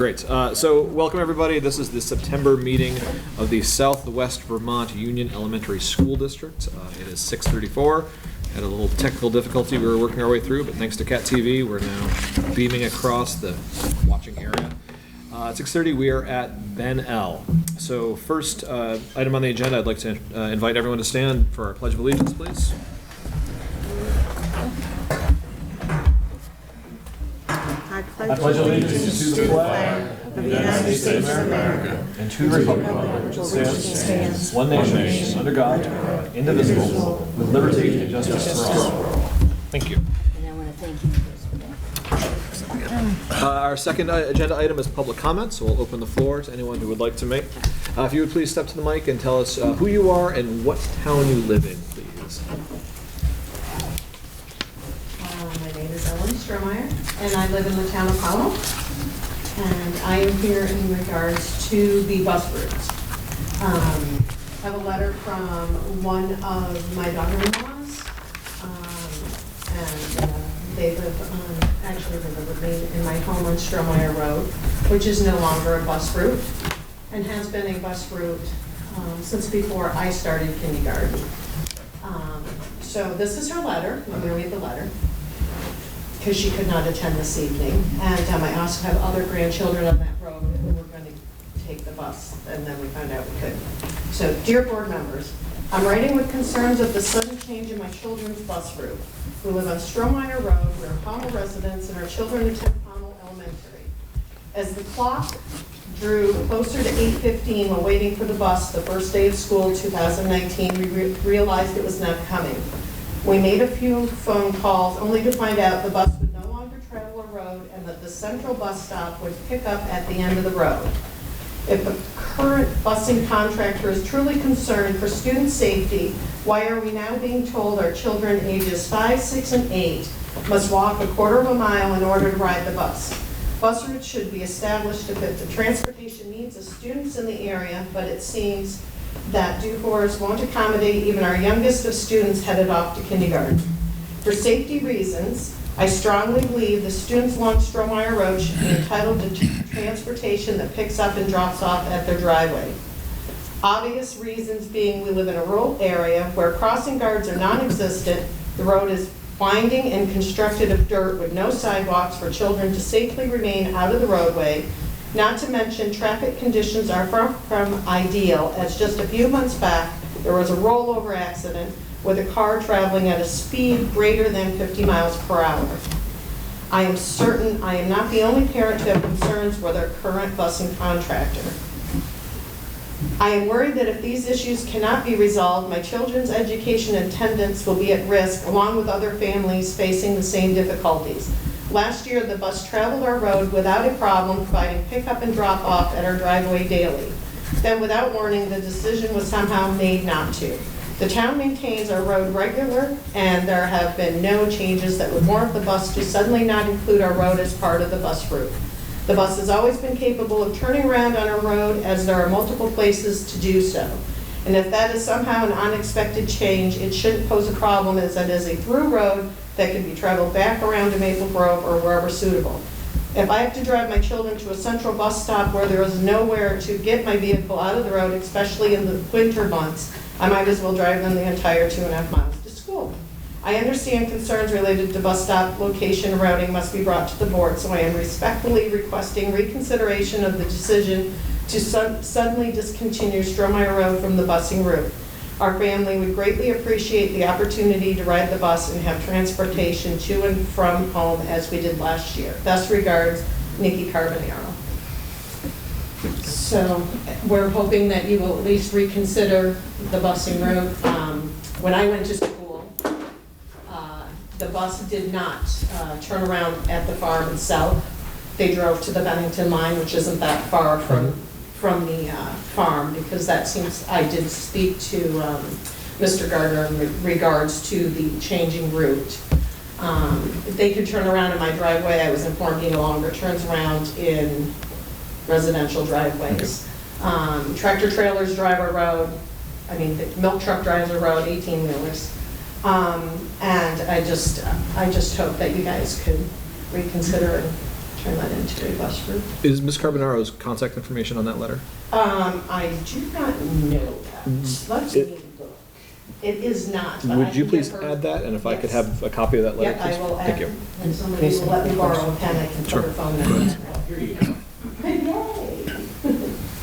Great. So welcome everybody. This is the September meeting of the Southwest Vermont Union Elementary School District. It is 6:34. Had a little technical difficulty we were working our way through, but thanks to Cat TV, we're now beaming across the watching area. At 6:30, we are at Ben L. So first item on the agenda, I'd like to invite everyone to stand for our Pledge of Allegiance, please. I pledge allegiance to the flag of the United States of America and to the republic for which it stands, one nation, under God, indivisible, with liberty and justice for all. Thank you. And I want to thank you for this. Our second agenda item is public comments, so we'll open the floor to anyone who would like to make. If you would please step to the mic and tell us who you are and what town you live in, please. My name is Ellen Strohmeyer, and I live in the town of Powell. And I am here in regards to the bus routes. I have a letter from one of my daughter-in-laws, and they live actually they live with me in my home on Strohmeyer Road, which is no longer a bus route, and has been a bus route since before I started kindergarten. So this is her letter. Let me read the letter, because she could not attend this evening. And I also have other grandchildren on that road who were going to take the bus, and then we found out we couldn't. So, dear board members, I'm writing with concerns of the sudden change in my children's bus route. We live on Strohmeyer Road, we're Pownell residents, and our children attend Pownell Elementary. As the clock drew closer to 8:15 while waiting for the bus the first day of school 2019, we realized it was not coming. We made a few phone calls only to find out the bus would no longer travel a road and that the central bus stop would pick up at the end of the road. If the current busing contractor is truly concerned for student safety, why are we now being told our children ages 5, 6, and 8 must walk a quarter of a mile in order to ride the bus? Bus routes should be established to fit the transportation needs of students in the area, but it seems that DuForest won't accommodate even our youngest of students headed off to kindergarten. For safety reasons, I strongly believe the students along Strohmeyer Road should be entitled to transportation that picks up and drops off at their driveway. Obvious reasons being we live in a rural area where crossing guards are non-existent, the road is winding and constructed of dirt with no sidewalks for children to safely remain out of the roadway. Not to mention, traffic conditions are far from ideal, as just a few months back, there was a rollover accident with a car traveling at a speed greater than 50 miles per hour. I am certain I am not the only parent to have concerns with our current busing contractor. I am worried that if these issues cannot be resolved, my children's education and attendance will be at risk, along with other families facing the same difficulties. Last year, the bus traveled our road without a problem, providing pickup and drop off at our driveway daily. Then, without warning, the decision was somehow made not to. The town maintains our road regular, and there have been no changes that would warrant the bus to suddenly not include our road as part of the bus route. The bus has always been capable of turning around on our road, as there are multiple places to do so. And if that is somehow an unexpected change, it shouldn't pose a problem, as it is a through road that can be traveled back around to Maple Grove or wherever suitable. If I have to drive my children to a central bus stop where there is nowhere to get my vehicle out of the road, especially in the winter months, I might as well drive them the entire 2.5 miles to school. I understand concerns related to bus stop location and routing must be brought to the board, so I am respectfully requesting reconsideration of the decision to suddenly discontinue Strohmeyer Road from the busing route. Our family would greatly appreciate the opportunity to ride the bus and have transportation to and from home as we did last year. Best regards, Nikki Carbonaro. So we're hoping that you will at least reconsider the busing route. When I went to school, the bus did not turn around at the farm itself. They drove to the Bennington line, which isn't that far from the farm, because that seems, I did speak to Mr. Gardner in regards to the changing route. They could turn around in my driveway. I was informed he no longer turns around in residential driveways. Tractor trailers drive our road. I mean, the milk truck drives our road, 18-wheelers. And I just hope that you guys could reconsider and turn that into a bus route. Is Ms. Carbonaro's contact information on that letter? I do not know that. Let's It- look. It is not. but I Would you can get please her- add that, and if I could Yes. have a copy of that letter, Yeah, please? I will add. Thank you. And somebody will let me borrow a pen, I can Sure. put her phone number. Here you go. Yay!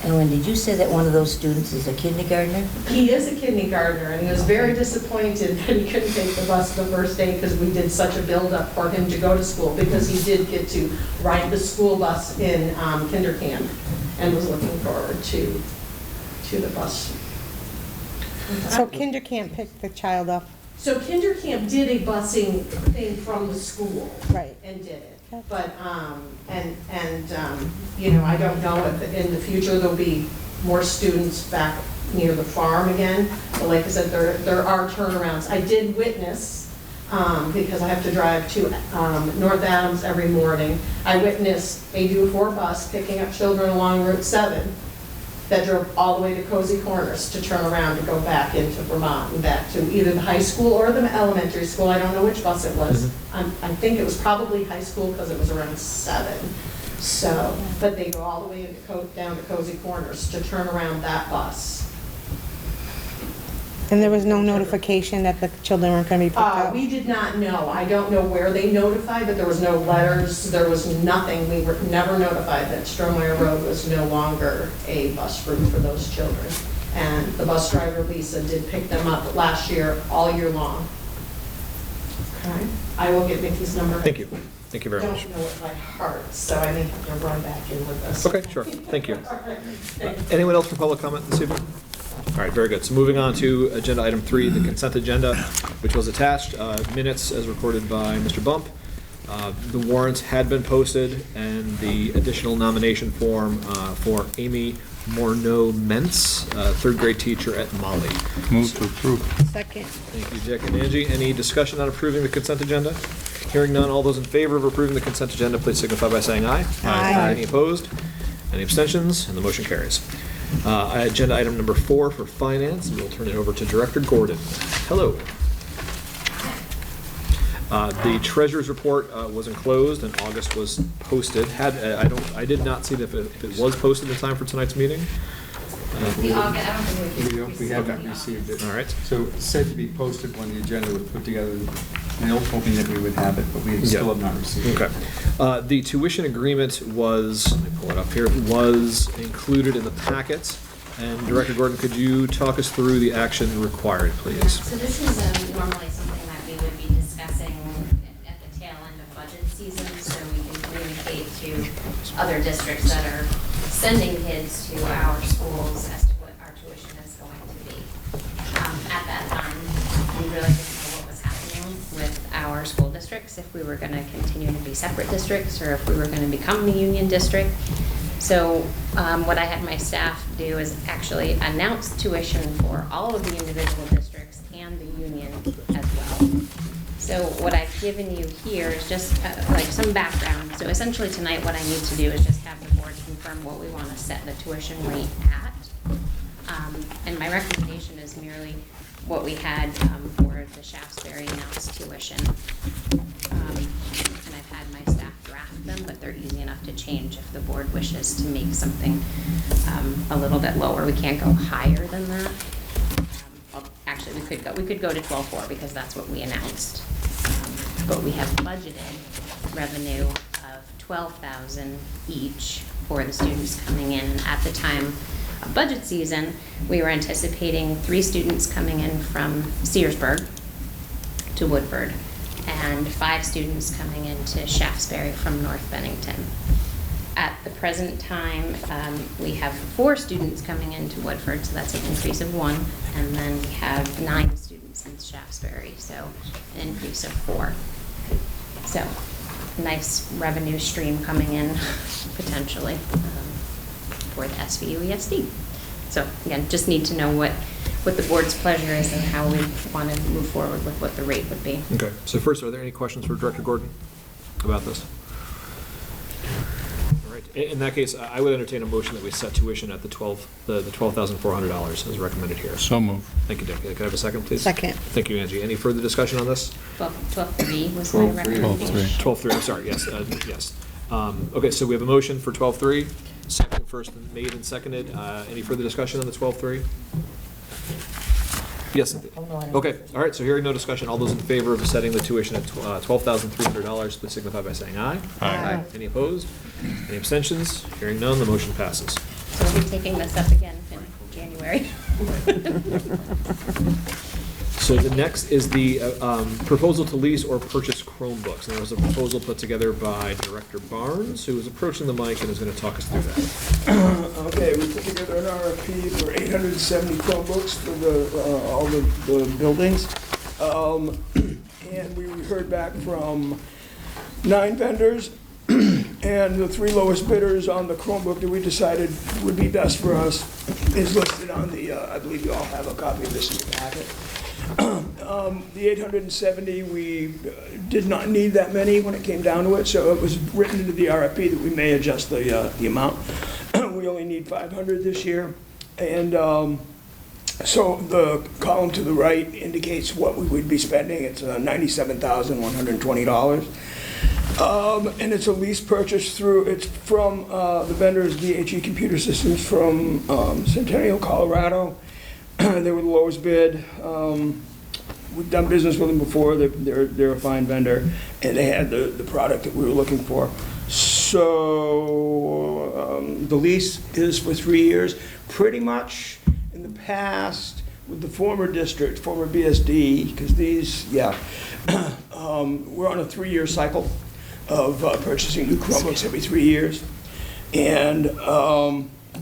And when did you say that one of those students is a kindergartner? He is a kindergartner, and he was very disappointed that he couldn't take the bus the first day because we did such a build-up for him to go to school, because he did get to ride the school bus in kinder camp and was looking forward to the bus. So kinder can't pick the child up, So kinder camp did a busing thing from the school. right? And did it. But, you know, I don't know if in the future there'll be more students back near the farm again. But like I said, there are turnarounds. I did witness, because I have to drive to North Adams every morning. I witnessed a U4 bus picking up children along Route 7 that drove all the way to Cozy Corners to turn around to go back into Vermont and back to either the high school or the elementary school. I don't know which bus it was. I think it was probably high school because it was around 7. So, but they go all the way down to Cozy Corners to turn around that bus. And there was no notification that the children weren't going to be picked up? We did not know. I don't know where they notified, but there was no letters, there was nothing. We were never notified that Strohmeyer Road was no longer a bus route for those children. And the bus driver, Lisa, did pick them up last year, all year long. Okay, I will get Vicky's number. Thank you. Thank you very I much. don't know it by heart, so I may have to run back in with this. Okay, sure. Thank you. All right. Thank you. Anyone else for public comment this evening? All right, very good. So moving on to agenda item 3, the consent agenda, which was attached, minutes as recorded by Mr. Bump. The warrants had been posted, and the additional nomination form for Amy Morneau-Mentz, third grade teacher at Molly. Move to approve. Second. Thank you, Jack and Angie. Any discussion on approving the consent agenda? Hearing none, all those in favor of approving the consent agenda, please signify by saying aye. Aye. Any opposed? Any abstentions? And the motion carries. Agenda item number 4 for finance, we'll turn it over to Director Gordon. Hello. The treasurer's report was enclosed and August was posted. I did not see if it was posted in time for tonight's meeting. The August, I don't think We haven't Okay. received it. All right. So it's said to be posted when the agenda was put together, and hoping that we would have it, but we still have not received it. Okay. The tuition agreement was, let me pull it up here, was included in the packet. And Director Gordon, could you talk us through the action required, please? So this is normally something that we would be discussing at the tail end of budget season, so we can communicate to other districts that are sending kids to our schools as to what our tuition is going to be. At that time, we really didn't know what was happening with our school districts, if we were going to continue to be separate districts or if we were going to become a union district. So what I had my staff do is actually announce tuition for all of the individual districts and the union as well. So what I've given you here is just like some background. So essentially tonight what I need to do is just have the board confirm what we want to set the tuition rate at. And my recommendation is merely what we had for the Shaftesbury announced tuition. And I've had my staff draft them, but they're easy enough to change if the board wishes to make something a little bit lower. We can't go higher than that. Well, actually, we could go to 12.4 because that's what we announced. But we have budgeted revenue of $12,000 each for the students coming in. And at the time of budget season, we were anticipating 3 students coming in from Searsburg to Woodford and 5 students coming into Shaftesbury from North Bennington. At the present time, we have 4 students coming into Woodford, so that's an increase of 1, and then we have 9 students in Shaftesbury, so an increase of 4. So, nice revenue stream coming in, potentially, for the SVUESD. So, again, just need to know what the board's pleasure is and how we want to move forward with what the rate would be. Okay. So first, are there any questions for Director Gordon about this? All right. In that case, I would entertain a motion that we set tuition at the $12,400 as recommended here. So move. Thank you, Dick. Can I have a second, please? Second. Thank you, Angie. Any further discussion on this? 12.3 was my 12.3. recommendation. 12.3, I'm sorry, yes, yes. Okay, so we have a motion for 12.3, second, first made and seconded. Any further discussion on the 12.3? Yes, Cynthia? Oh, no, I don't. Okay, all right, so hearing no discussion, all those in favor of setting the tuition at $12,300, please signify by saying aye. Aye. Any opposed? Any abstentions? Hearing none, the motion passes. So we'll be taking this up again in January. So the next is the proposal to lease or purchase Chromebooks. And there was a proposal put together by Director Barnes, who is approaching the mic and is going to talk us through that. Okay, we put together an RFP for 870 Chromebooks for all the buildings. And we heard back from 9 vendors, and the 3 lowest bidders on the Chromebook that we decided would be best for us is listed on the, I believe you all have a copy of this in your packet. The 870, we did not need that many when it came down to it, so it was written into the RFP that we may adjust the amount. We only need 500 this year, and so the column to the right indicates what we would be spending. It's $97,120. And it's a lease purchase it's from the vendors DHE Computer Systems from Centennial, Colorado. They were the lowest bid. We've done business with them before. They're a fine vendor, and they had the product that we were looking for. So the lease is for 3 years. Pretty much in the past, with the former district, former BSD, because these, we're on a 3-year cycle of purchasing new Chromebooks every 3 years, and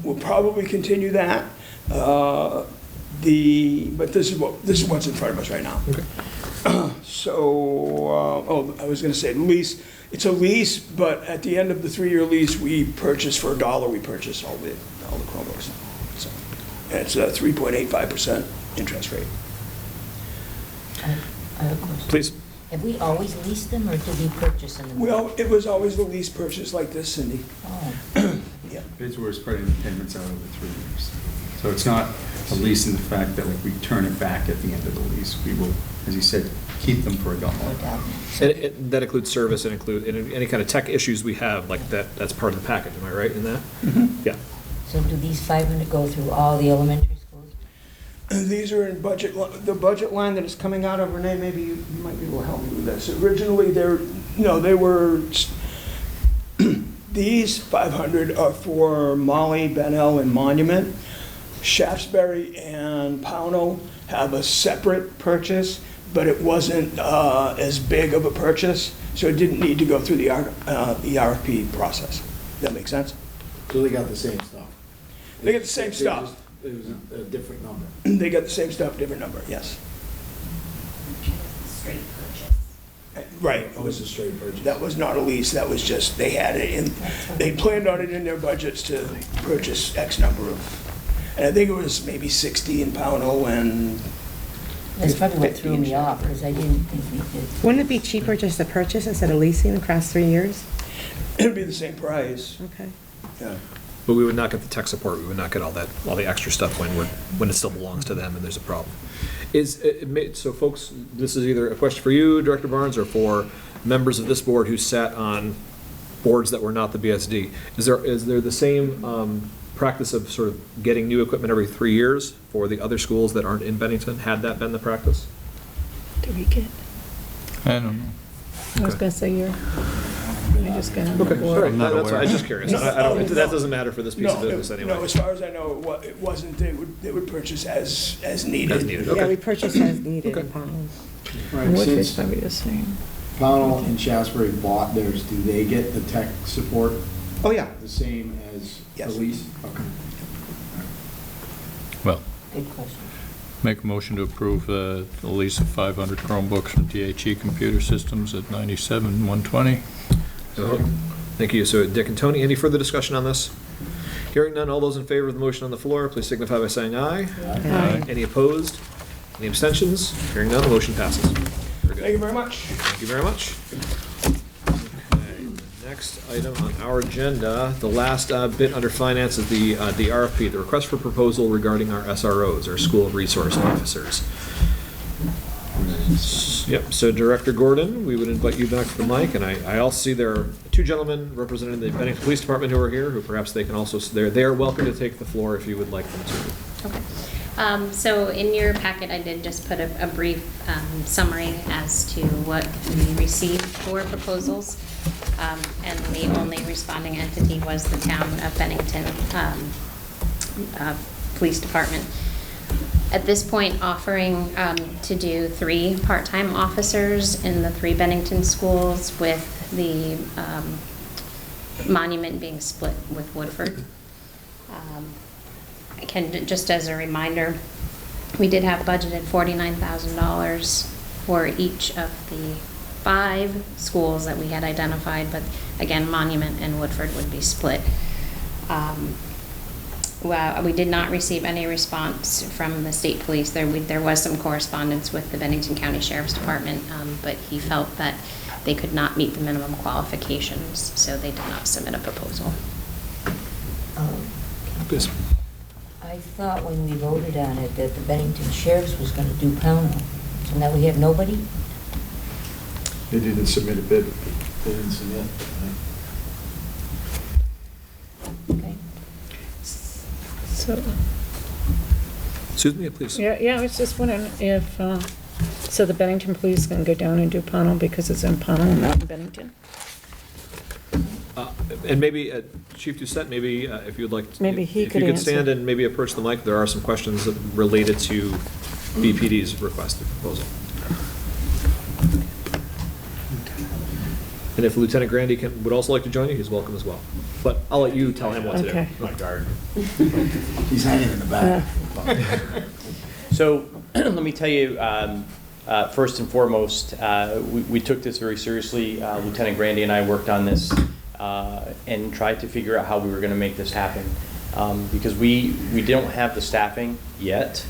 we'll probably continue that. But this is what's in front of us right now. Okay. I was going to say lease. It's a lease, but at the end of the 3-year lease, we purchase for $1. We purchase all the Chromebooks. So, and it's a 3.85% interest rate. I have a question. Please. Have we always leased them, or did we purchase them? Well, it was always the lease purchase like this, Cindy. Oh, Yeah. Bids were spreading the payments out over 3 years. So it's not a lease in the fact that like we turn it back at the end of the lease. We will, as you said, keep them for $1. no doubt. And that includes service and any kind of tech issues we have, like that's part of the package. Am I right in that? Mm-hmm. Yeah. So do these 500 go through all the elementary schools? These are in the budget line that is coming out of, Renee, maybe you might be able to help me with this. Originally, they were, these 500 are for Molly, Benel, and Monument. Shaftesbury and Pownell have a separate purchase, but it wasn't as big of a purchase, so it didn't need to go through the RFP process. Does that make sense? So they got the same stuff? They get the same stuff. It was a different number. They got the same stuff, different number, yes. Straight purchase. Right. Oh, it's a straight purchase? That was not a lease, that was just, they had it in, they planned on it in their budgets to purchase X number of, and I think it was maybe 60 in Pownell and. That's probably what threw me off, because I didn't think we did. Wouldn't it be cheaper just to purchase instead of leasing across 3 years? It'd be the same price, Okay. yeah. But we would not get the tech support. We would not get all the extra stuff when it still belongs to them and there's a problem. So folks, this is either a question for you, Director Barnes, or for members of this board who sat on boards that were not the BSD. Is there the same practice of sort of getting new equipment every 3 years for the other schools that aren't in Bennington? Had that been the practice? Do we get? I don't know. I was gonna say I just got on the Okay, all board. right, I'm not that's aware. I was just curious. That doesn't matter for this piece of business No, anyway. as far as I know, it wasn't, they would purchase as needed. As needed, Yeah, okay. we purchased as needed in Okay. pounds. Right, Woodford's since probably the same. Pownell and Shaftesbury bought theirs, do they get the tech support Oh, yeah. the same as the Yes. lease? Okay. Well, Good question. make a motion to approve the lease of 500 Chromebooks from DHE Computer Systems at $97,120. Thank you. So Dick and Tony, any further discussion on this? Hearing none, all those in favor of the motion on the floor, please signify by saying aye. Aye. Any opposed? Any abstentions? Hearing none, the motion passes. Very Thank you good. very much. Thank you very much. Okay, the next item on our agenda, the last bit under finance is the RFP, the request for proposal regarding our SROs, our school resource officers. Yep, so Director Gordon, we would invite you back to the mic, and I also see there are two gentlemen representing the Bennington Police Department who are here, who perhaps they can also, they are welcome to take the floor if you would like them to. Okay. So in your packet, I did just put a brief summary as to what we received for proposals. And the only responding entity was the town of Bennington Police Department. At this point, offering to do 3 part-time officers in the 3 Bennington schools, with the monument being split with Woodford. I can, just as a reminder, we did have budgeted $49,000 for each of the 5 schools that we had identified, but again, Monument and Woodford would be split. Well, we did not receive any response from the state police. There was some correspondence with the Bennington County Sheriff's Department, but he felt that they could not meet the minimum qualifications, so they did not submit a proposal. Please. I thought when we voted on it that the Bennington Sheriff's was going to do Pownell. So now we have nobody? They didn't submit a bid. They didn't submit. Okay. So, Susan, please. yeah, I was just wondering if, so the Bennington Police can go down and do Pownell because it's in Pownell, not in Bennington? And maybe, Chief Doucette, maybe if you'd like, Maybe he if could you could answer. stand and maybe approach the mic, there are some questions related to BPD's requested proposal. And if Lieutenant Grandy would also like to join you, he's welcome as well. But I'll let you tell him what to do. Okay. My guard. He's hanging in the back. So let me tell you, first and foremost, we took this very seriously. Lieutenant Grandy and I worked on this and tried to figure out how we were going to make this happen. Because we don't have the staffing yet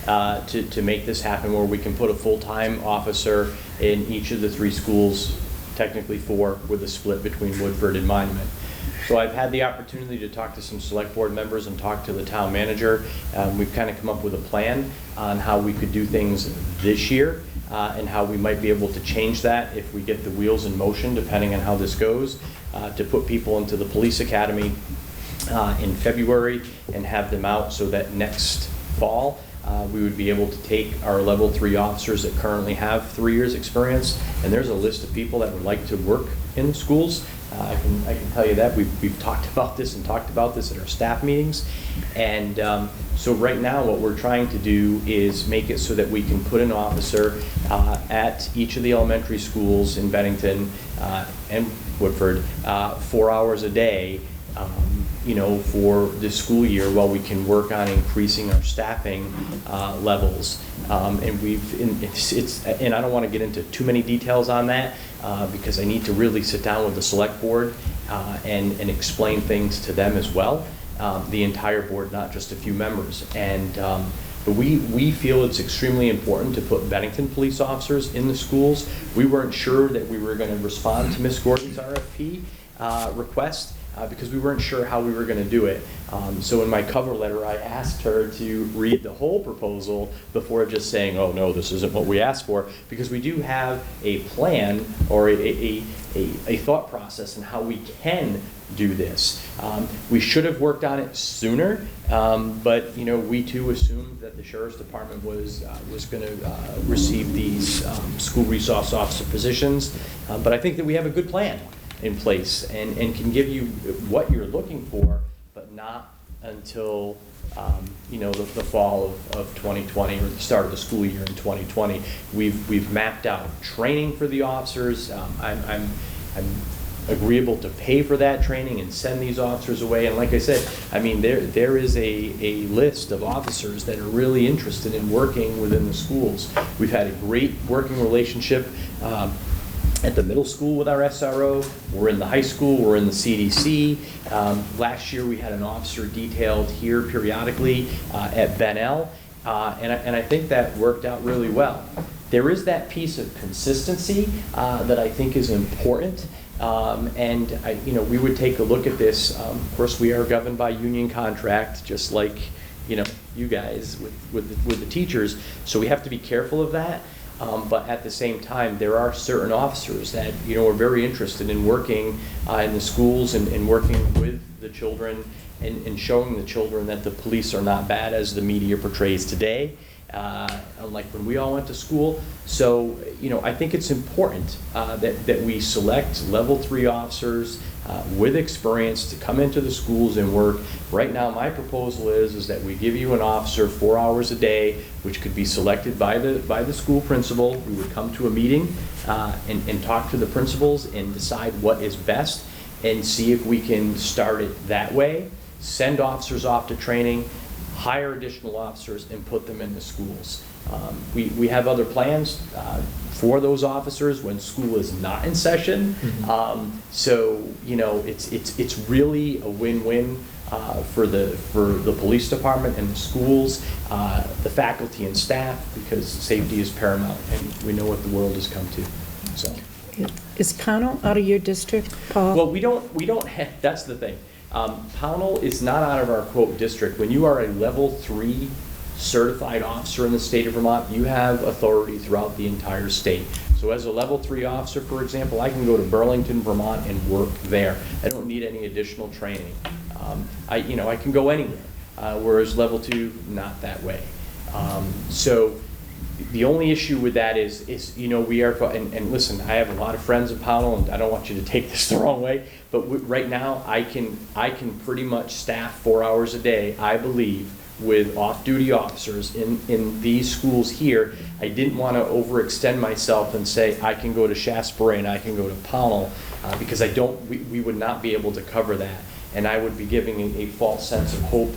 to make this happen where we can put a full-time officer in each of the 3 schools, technically 4, with a split between Woodford and Monument. So I've had the opportunity to talk to some select board members and talk to the town manager. We've kind of come up with a plan on how we could do things this year and how we might be able to change that if we get the wheels in motion, depending on how this goes, to put people into the police academy in February and have them out so that next fall we would be able to take our level 3 officers that currently have 3 years experience, and there's a list of people that would like to work in the schools. I can tell you that we've talked about this at our staff meetings, and so right now what we're trying to do is make it so that we can put an officer at each of the elementary schools in Bennington and Woodford 4 hours a day, for this school year, while we can work on increasing our staffing levels. And I don't want to get into too many details on that because I need to really sit down with the select board and explain things to them as well, the entire board, not just a few members. And but we feel it's extremely important to put Bennington police officers in the schools. We weren't sure that we were going to respond to Ms. Gordon's RFP request. Because we weren't sure how we were going to do it. So in my cover letter, I asked her to read the whole proposal before just saying, oh no, this isn't what we asked for, because we do have a plan or a thought process in how we can do this. We should have worked on it sooner, but we too assumed that the Sheriff's Department was going to receive these school resource officer positions. But I think that we have a good plan in place and can give you what you're looking for, but not until the fall of 2020 or the start of the school year in 2020. We've mapped out training for the officers. I'm agreeable to pay for that training and send these officers away. And like I said, I mean, there is a list of officers that are really interested in working within the schools. We've had a great working relationship at the middle school with our SRO. We're in the high school, we're in the CDC. Last year we had an officer detailed here periodically at Benel, and I think that worked out really well. There is that piece of consistency that I think is important, and we would take a look at this. Of course, we are governed by union contract, just like you guys with the teachers, so we have to be careful of that. But at the same time, there are certain officers that, are very interested in working in the schools and working with the children and showing the children that the police are not bad as the media portrays today, unlike when we all went to school. So, I think it's important that we select level 3 officers with experience to come into the schools and work. Right now, my proposal is that we give you an officer 4 hours a day, which could be selected by the school principal. We would come to a meeting and talk to the principals and decide what is best and see if we can start it that way, send officers off to training, hire additional officers, and put them in the schools. We have other plans for those officers when school is not in session. So it's really a win-win for the police department and the schools, the faculty and staff, because safety is paramount, and we know what the world has come to. So, Is Pownell out of your district, Paul? well, we don't have, that's the thing. Pownell is not out of our quote district. When you are a level 3 certified officer in the state of Vermont, you have authority throughout the entire state. So as a level 3 officer, for example, I can go to Burlington, Vermont and work there. I don't need any additional training. I can go anywhere, whereas level 2, not that way. So the only issue with that is we are, and listen, I have a lot of friends in Pownell, and I don't want you to take this the wrong way, but right now I can pretty much staff 4 hours a day, I believe, with off-duty officers in these schools here. I didn't want to overextend myself and say I can go to Shasbury and I can go to Pownell because we would not be able to cover that, and I would be giving a false sense of hope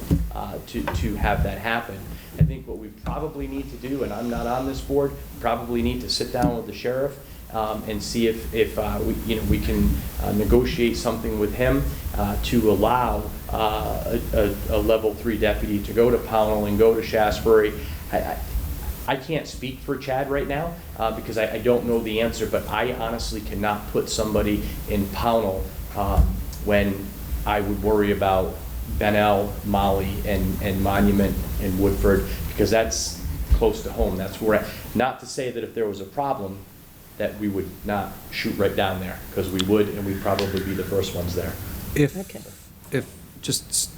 to have that happen. I think what we probably need to do, and I'm not on this board, probably need to sit down with the sheriff and see if we can negotiate something with him to allow a level 3 deputy to go to Pownell and go to Shasbury. I can't speak for Chad right now because I don't know the answer, but I honestly cannot put somebody in Pownell when I would worry about Benel, Molly, and Monument and Woodford, because that's close to home. That's where, not to say that if there was a problem that we would not shoot right down there, because we would, and we'd probably be the first ones there. If just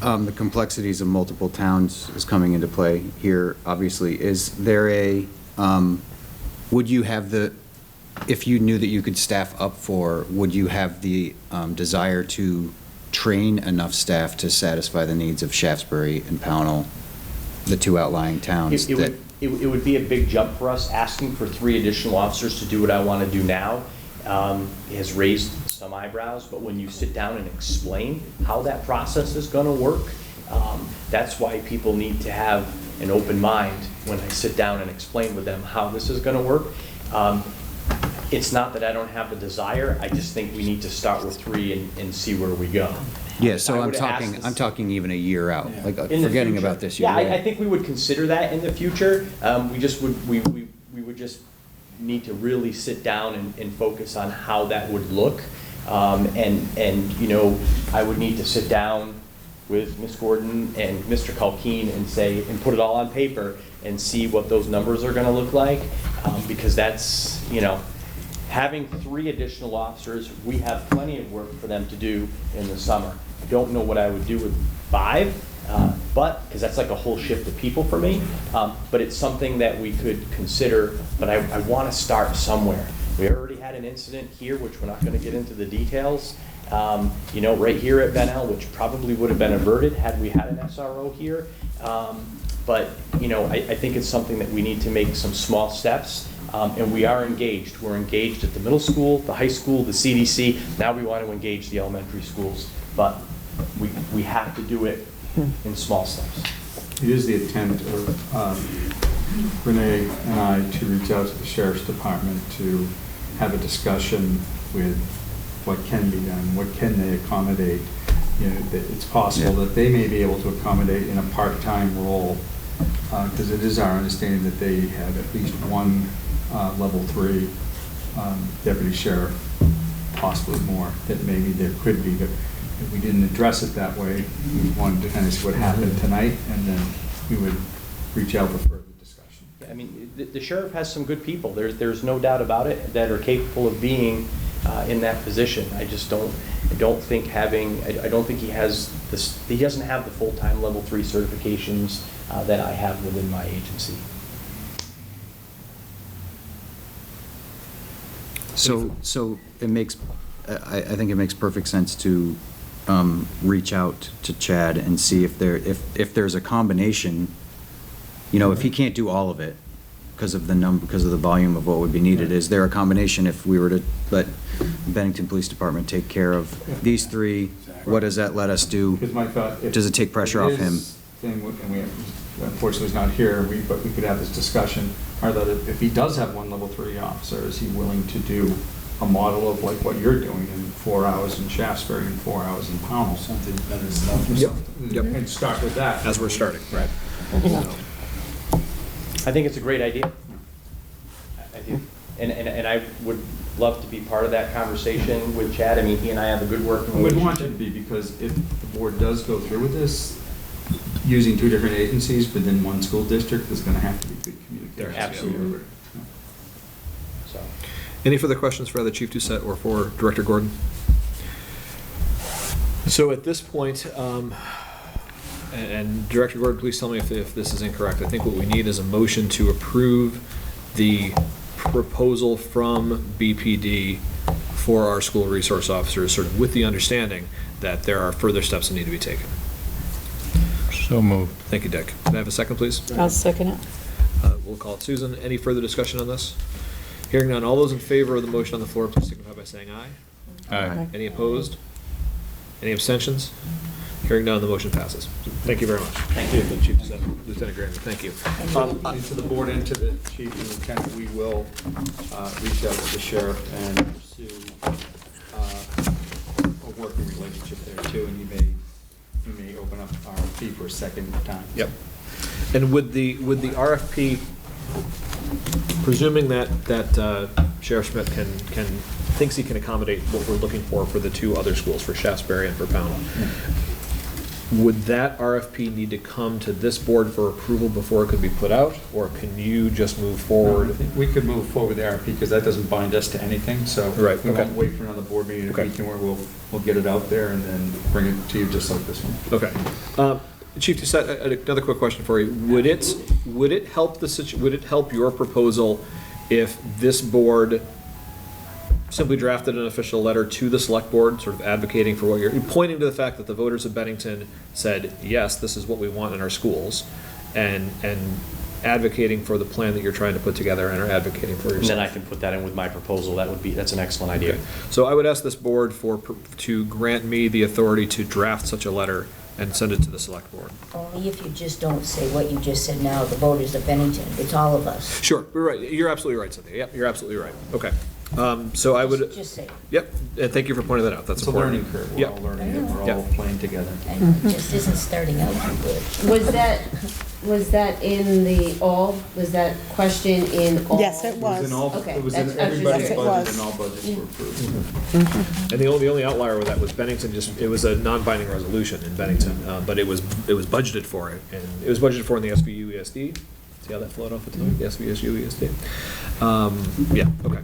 the complexities of multiple towns is coming into play here, obviously, is there would you have if you knew that you could staff up would you have the desire to train enough staff to satisfy the needs of Shaftesbury and Pownell, the 2 outlying towns? It would be a big jump for us. Asking for 3 additional officers to do what I want to do now has raised some eyebrows, but when you sit down and explain how that process is going to work, that's why people need to have an open mind when I sit down and explain with them how this is going to work. It's not that I don't have the desire, I just think we need to start with 3 and see where we go. Yeah, so I'm talking even a year out, like forgetting about this year. Yeah, I think we would consider that in the future. We would just need to really sit down and focus on how that would look. I would need to sit down with Ms. Gordon and Mr. Culkeen and put it all on paper and see what those numbers are going to look like, because that's, having 3 additional officers, we have plenty of work for them to do in the summer. I don't know what I would do with 5, because that's like a whole shift of people for me, but it's something that we could consider, but I want to start somewhere. We already had an incident here, which we're not going to get into the details, right here at Benel, which probably would have been averted had we had an SRO here. But I think it's something that we need to make some small steps, and we are engaged. We're engaged at the middle school, the high school, the CDC. Now we want to engage the elementary schools, but we have to do it in small steps. It is the attempt of Renee and I to reach out to the Sheriff's Department to have a discussion with what can be done, what can they accommodate. That it's possible that they may be able to accommodate in a part-time role, because it is our understanding that they have at least 1 level 3 deputy sheriff, possibly more, that maybe there could be, but if we didn't address it that way, we wanted to kind of see what happened tonight, and then we would reach out for further discussion. I mean, the sheriff has some good people. There's no doubt about it that are capable of being in that position. I don't think he has this, he doesn't have the full-time level 3 certifications that I have within my agency. So it makes, I think it makes perfect sense to reach out to Chad and see if there's a combination, you know, if he can't do all of it because of the volume of what would be needed, is there a combination if we were to let Bennington Police Department take care of these 3, what does that let us do? Because my thought, Does it take pressure off him? And we unfortunately is not here, but we could have this discussion, are that if he does have 1 level 3 officer, is he willing to do a model of like what you're doing in 4 hours in Shaftesbury and 4 hours in Pownell? Something better stuff. Yep. And start with that. As we're starting. Right. I think it's a great idea. I do. And I would love to be part of that conversation with Chad. I mean, he and I have a good working I would relationship. want you to be, because if the board does go through with this, using 2 different agencies within 1 school district, there's gonna have to be good communication. There absolutely. So. Any further questions for either Chief Doucette or for Director Gordon? So at this point, and Director Gordon, please tell me if this is incorrect. I think what we need is a motion to approve the proposal from BPD for our school resource officers, sort of with the understanding that there are further steps that need to be taken. So moved. Thank you, Dick. Can I have a second, please? I'll second it. We'll call it Susan. Any further discussion on this? Hearing none, all those in favor of the motion on the floor, please signify by saying aye. Aye. Any opposed? Any abstentions? Hearing none, the motion passes. Thank you very much. Thank you. Chief Lieutenant Graham, thank you. And to the board and to the chief and lieutenant, we will reach out to the sheriff and pursue a working relationship there too, and you may open up RFP for a second time. Yep. And would the RFP, presuming that Sheriff Schmidt thinks he can accommodate what we're looking for the 2 other schools, for Shaftesbury and for Pownell, would that RFP need to come to this board for approval before it could be put out, or can you just move forward? No, I think we could move forward with the RFP because that doesn't bind us to anything, so Right, we okay. won't wait for another board meeting Okay. where we'll get it out there and then bring it to you just like this one. Okay. Chief Doucette, another quick question for you. Would it help your proposal if this board simply drafted an official letter to the select board, sort of advocating for what you're, pointing to the fact that the voters of Bennington said, yes, this is what we want in our schools, and advocating for the plan that you're trying to put together and are advocating for yourself? And then I can put that in with my proposal. That's an excellent idea. Okay. So I would ask this board to grant me the authority to draft such a letter and send it to the select board. Only if you just don't say what you just said now, the voters of Bennington, it's all of us. Sure, you're right. You're absolutely right, Cynthia. Yep, you're absolutely right. Okay. So I would. Just say it. Yep, and thank you for pointing that out. That's It's a important. learning curve. We're Yep. all learning it. We're Yep. all playing together. And it just isn't starting out too good. Was that in was that question in all? Yes, it was. Okay, It was in that's- I was just everybody's saying. budget It and was. all budgets were approved. And the only outlier with that was Bennington. It was a non-binding resolution in Bennington, but it was budgeted for it, and it was budgeted for in the SVU ESD. See how that flowed off the tongue? SVSU ESD. Yeah. Okay.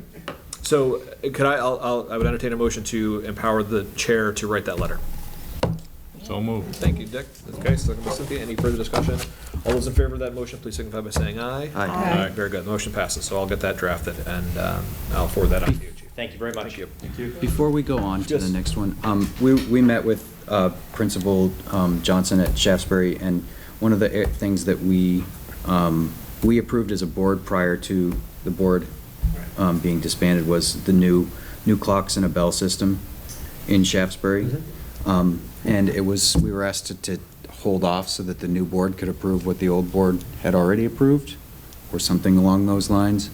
So could I would entertain a motion to empower the chair to write that letter. So moved. Thank you, Dick. Okay, second by Cynthia. Any further discussion? All those in favor of that motion, please signify by saying aye. Aye. Aye. Very good. The motion passes. So I'll get that drafted and I'll forward that on to you, Chief. Thank you very much. Thank you. Thank you. Before we go on to Yes. the next one, we met with Principal Johnson at Shaftesbury, and one of the things that we approved as a board prior to the board being disbanded was the new clocks and a bell system in Shaftesbury. And we were asked to hold off so that the new board could approve what the old board had already approved, or something along those lines.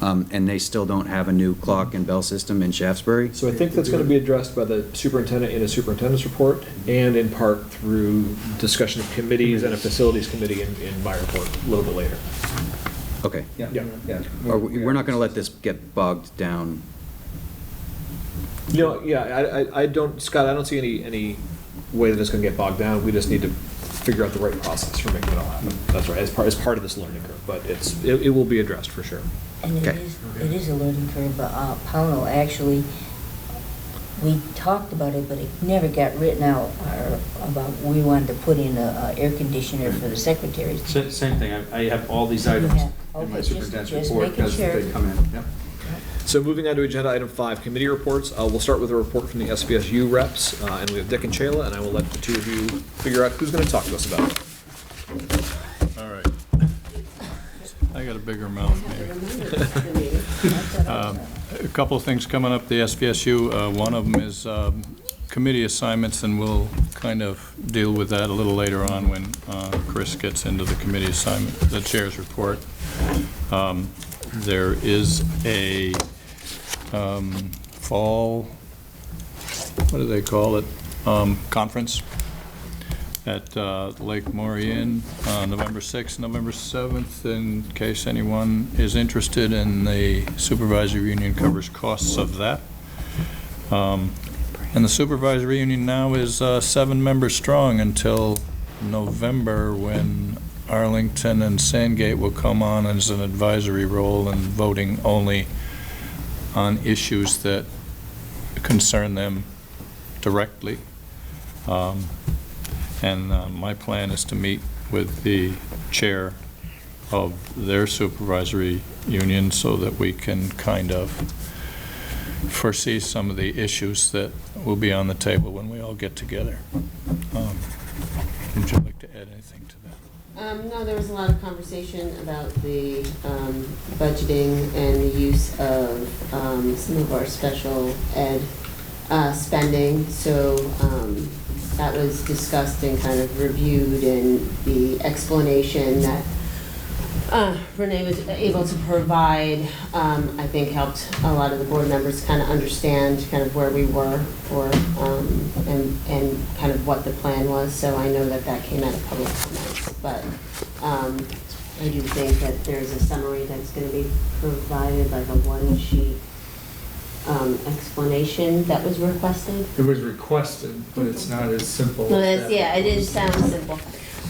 And they still don't have a new clock and bell system in Shaftesbury. So I think that's going to be addressed by the superintendent in a superintendent's report, and in part through discussion of committees and a facilities committee in my report a little bit later. Okay. Yeah. Yeah. We're not going to let this get bogged down. No, yeah, I don't, Scott, I don't see any way that it's going to get bogged down. We just need to figure out the right process for making it all happen. That's right, as part of this learning curve, but it will be addressed for sure. And Okay. it is a learning curve, but Pownell, actually, we talked about it, but it never got written out, about, we wanted to put in a air conditioner for the secretaries. Same thing, I have all these You items have- in my okay, superintendent's just report making as sure. they come in, yep. So moving on to agenda item 5, committee reports. We'll start with a report from the SVSU reps, and we have Dick and Shayla, and I will let the two of you figure out who's going to talk to us about it. All right. I got a bigger mouth, maybe. A couple of things coming up, the SVSU. One of them is committee assignments, and we'll kind of deal with that a little later on when Chris gets into the committee assignment, the chair's report. There is a fall, what do they call it, conference at Lake Maurienne on November 6th, November 7th, in case anyone is interested, and the supervisory union covers costs of that. And the supervisory union now is 7 members strong until November, when Arlington and Sandgate will come on as an advisory role and voting only on issues that concern them directly. And my plan is to meet with the chair of their supervisory union so that we can kind of foresee some of the issues that will be on the table when we all get together. Would you like to add anything to that? No, there was a lot of conversation about the budgeting and the use of some of our special ed spending. So that was discussed and kind of reviewed, and the explanation that Renee was able to provide, I think helped a lot of the board members kind of understand kind of where we were and kind of what the plan was. So I know that that came out of public comments, but I do think that there's a summary that's going to be provided, like a one-sheet explanation that was requested. It was requested, but it's not as simple. Well, as that's, that. yeah, it didn't sound simple.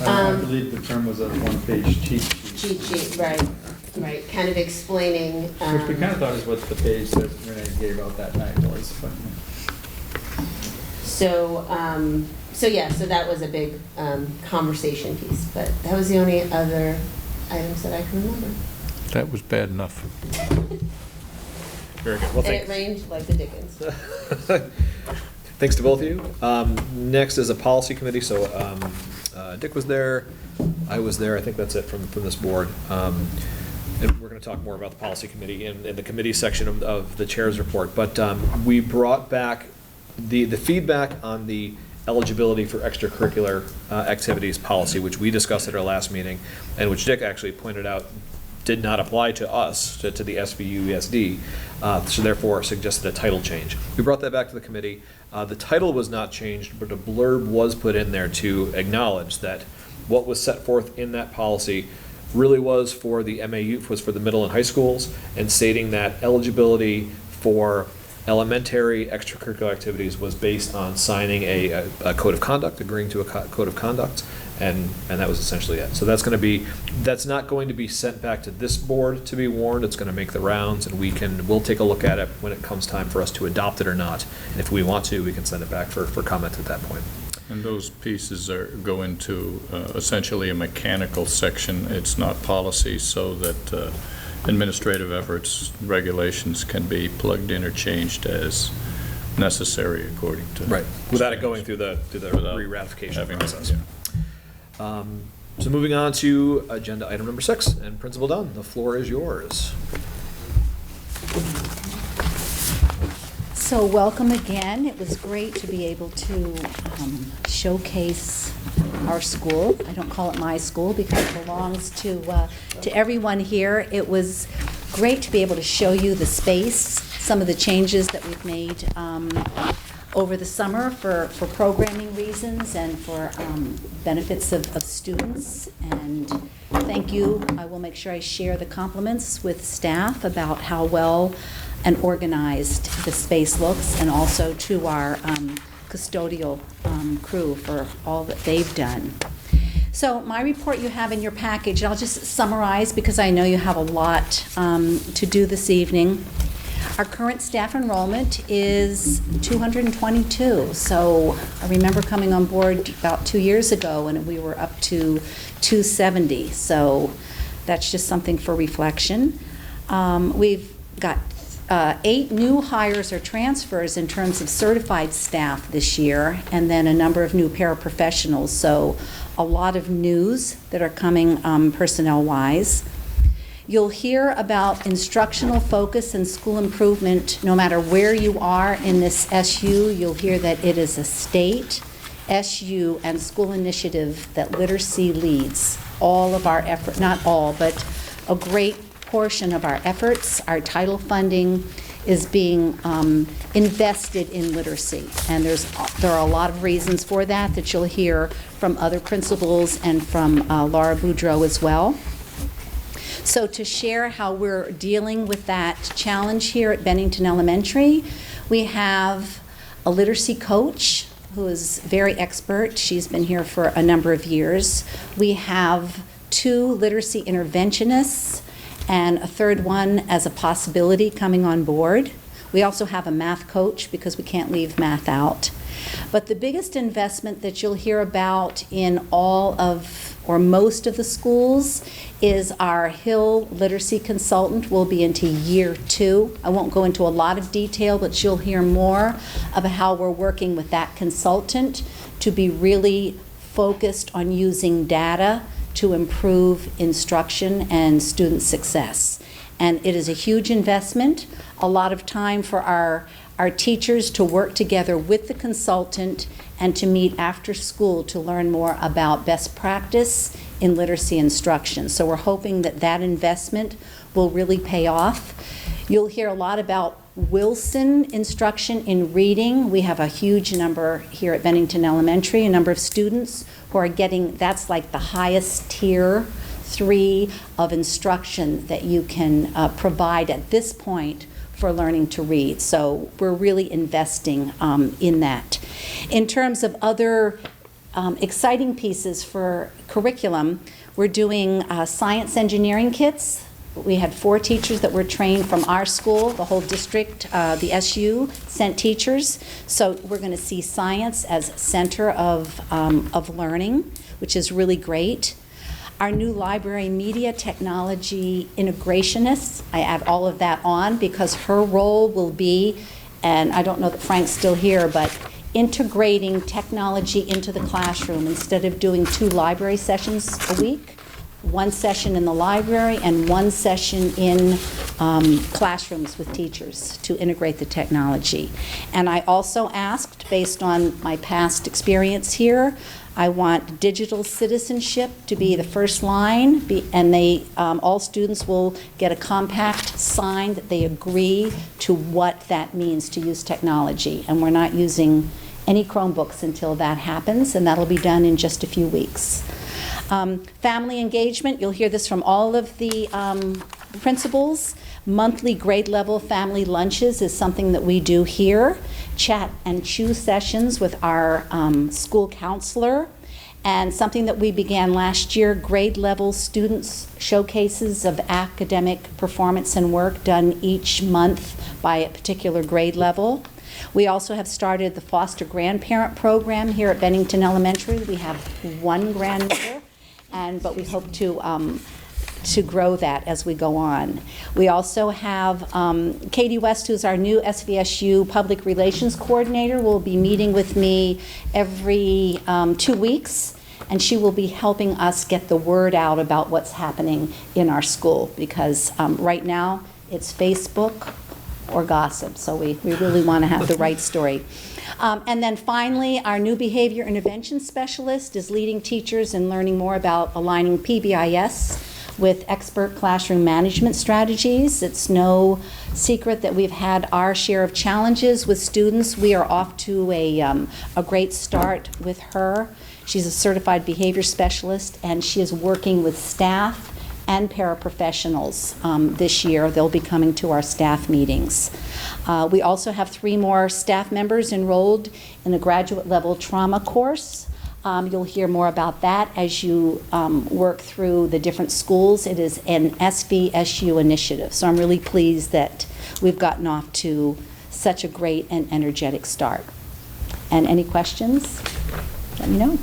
I believe the term was a one-page cheat sheet. Cheat sheet, right, kind of explaining. Which we kind of thought is what the page that Renee gave out that night was, but. So that was a big conversation piece, but that was the only other items that I can remember. That was bad enough. Very good. Well, And it rained like the Dickens. Thanks to both of you. Next is a policy committee. So Dick was there, I was there. I think that's it from this board. And we're going to talk more about the policy committee in the committee section of the chair's report. But we brought back the feedback on the eligibility for extracurricular activities policy, which we discussed at our last meeting, and which Dick actually pointed out did not apply to us, to the SVUSD, so therefore suggested a title change. We brought that back to the committee. The title was not changed, but a blurb was put in there to acknowledge that what was set forth in that policy really was for the MAU, was for the middle and high schools, and stating that eligibility for elementary extracurricular activities was based on signing a code of conduct, agreeing to a code of conduct, and that was essentially it. So that's not going to be sent back to this board to be warned. It's going to make the rounds, and we'll take a look at it when it comes time for us to adopt it or not. And if we want to, we can send it back for comment at that point. And those pieces go into essentially a mechanical section. It's not policy, so that administrative efforts, regulations can be plugged in or changed as necessary according to. Right, without it going through the Without re-ratification having it, process. yeah. So moving on to agenda item number 6, and Principal Dunn, the floor is yours. So welcome again. It was great to be able to showcase our school. I don't call it my school because it belongs to everyone here. It was great to be able to show you the space, some of the changes that we've made over the summer for programming reasons and for benefits of students. And thank you. I will make sure I share the compliments with staff about how well and organized the space looks, and also to our custodial crew for all that they've done. So my report you have in your package, and I'll just summarize because I know you have a lot to do this evening. Our current staff enrollment is 222. So I remember coming on board about 2 years ago and we were up to 270. So that's just something for reflection. We've got 8 new hires or transfers in terms of certified staff this year, and then a number of new paraprofessionals. So a lot of news that are coming personnel-wise. You'll hear about instructional focus and school improvement no matter where you are in this SU. You'll hear that it is a state, SU, and school initiative that literacy leads all of our effort, not all, but a great portion of our efforts. Our title funding is being invested in literacy, and there are a lot of reasons for that you'll hear from other principals and from Laura Boudreau as well. So to share how we're dealing with that challenge here at Bennington Elementary, we have a literacy coach who is very expert. She's been here for a number of years. We have 2 literacy interventionists and a third one as a possibility coming on board. We also have a math coach because we can't leave math out. But the biggest investment that you'll hear about in all of, or most of the schools, is our Hill Literacy Consultant. Will be into year 2. I won't go into a lot of detail, but you'll hear more about how we're working with that consultant to be really focused on using data to improve instruction and student success. And it is a huge investment, a lot of time for our teachers to work together with the consultant and to meet after school to learn more about best practice in literacy instruction. So we're hoping that that investment will really pay off. You'll hear a lot about Wilson instruction in reading. We have a huge number here at Bennington Elementary, a number of students who are getting, that's like the highest tier 3 of instruction that you can provide at this point for learning to read. So we're really investing in that. In terms of other exciting pieces for curriculum, we're doing science engineering kits. We had 4 teachers that were trained from our school, the whole district, the SU sent teachers. So we're going to see science as center of learning, which is really great. Our new library media technology integrationist, I add all of that on because her role will be, and I don't know that Frank's still here, but integrating technology into the classroom instead of doing 2 library sessions a week. 1 session in the library and 1 session in classrooms with teachers to integrate the technology. And I also asked, based on my past experience here, I want digital citizenship to be the first line, and all students will get a compact sign that they agree to what that means to use technology. And we're not using any Chromebooks until that happens, and that'll be done in just a few weeks. Family engagement, you'll hear this from all of the principals. Monthly grade level family lunches is something that we do here. Chat and chew sessions with our school counselor. And something that we began last year, grade level students showcases of academic performance and work done each month by a particular grade level. We also have started the foster grandparent program here at Bennington Elementary. We have 1 grandmother, but we hope to grow that as we go on. We also have Katie West, who's our new SVSU Public Relations Coordinator, will be meeting with me every 2 weeks, and she will be helping us get the word out about what's happening in our school, because right now it's Facebook or gossip, so we really want to have the right story. And then finally, our new behavior intervention specialist is leading teachers in learning more about aligning PBIS with expert classroom management strategies. It's no secret that we've had our share of challenges with students. We are off to a great start with her. She's a certified behavior specialist, and she is working with staff and paraprofessionals this year. They'll be coming to our staff meetings. We also have 3 more staff members enrolled in a graduate level trauma course. You'll hear more about that as you work through the different schools. It is an SVSU initiative, so I'm really pleased that we've gotten off to such a great and energetic start. And any questions? Let me know.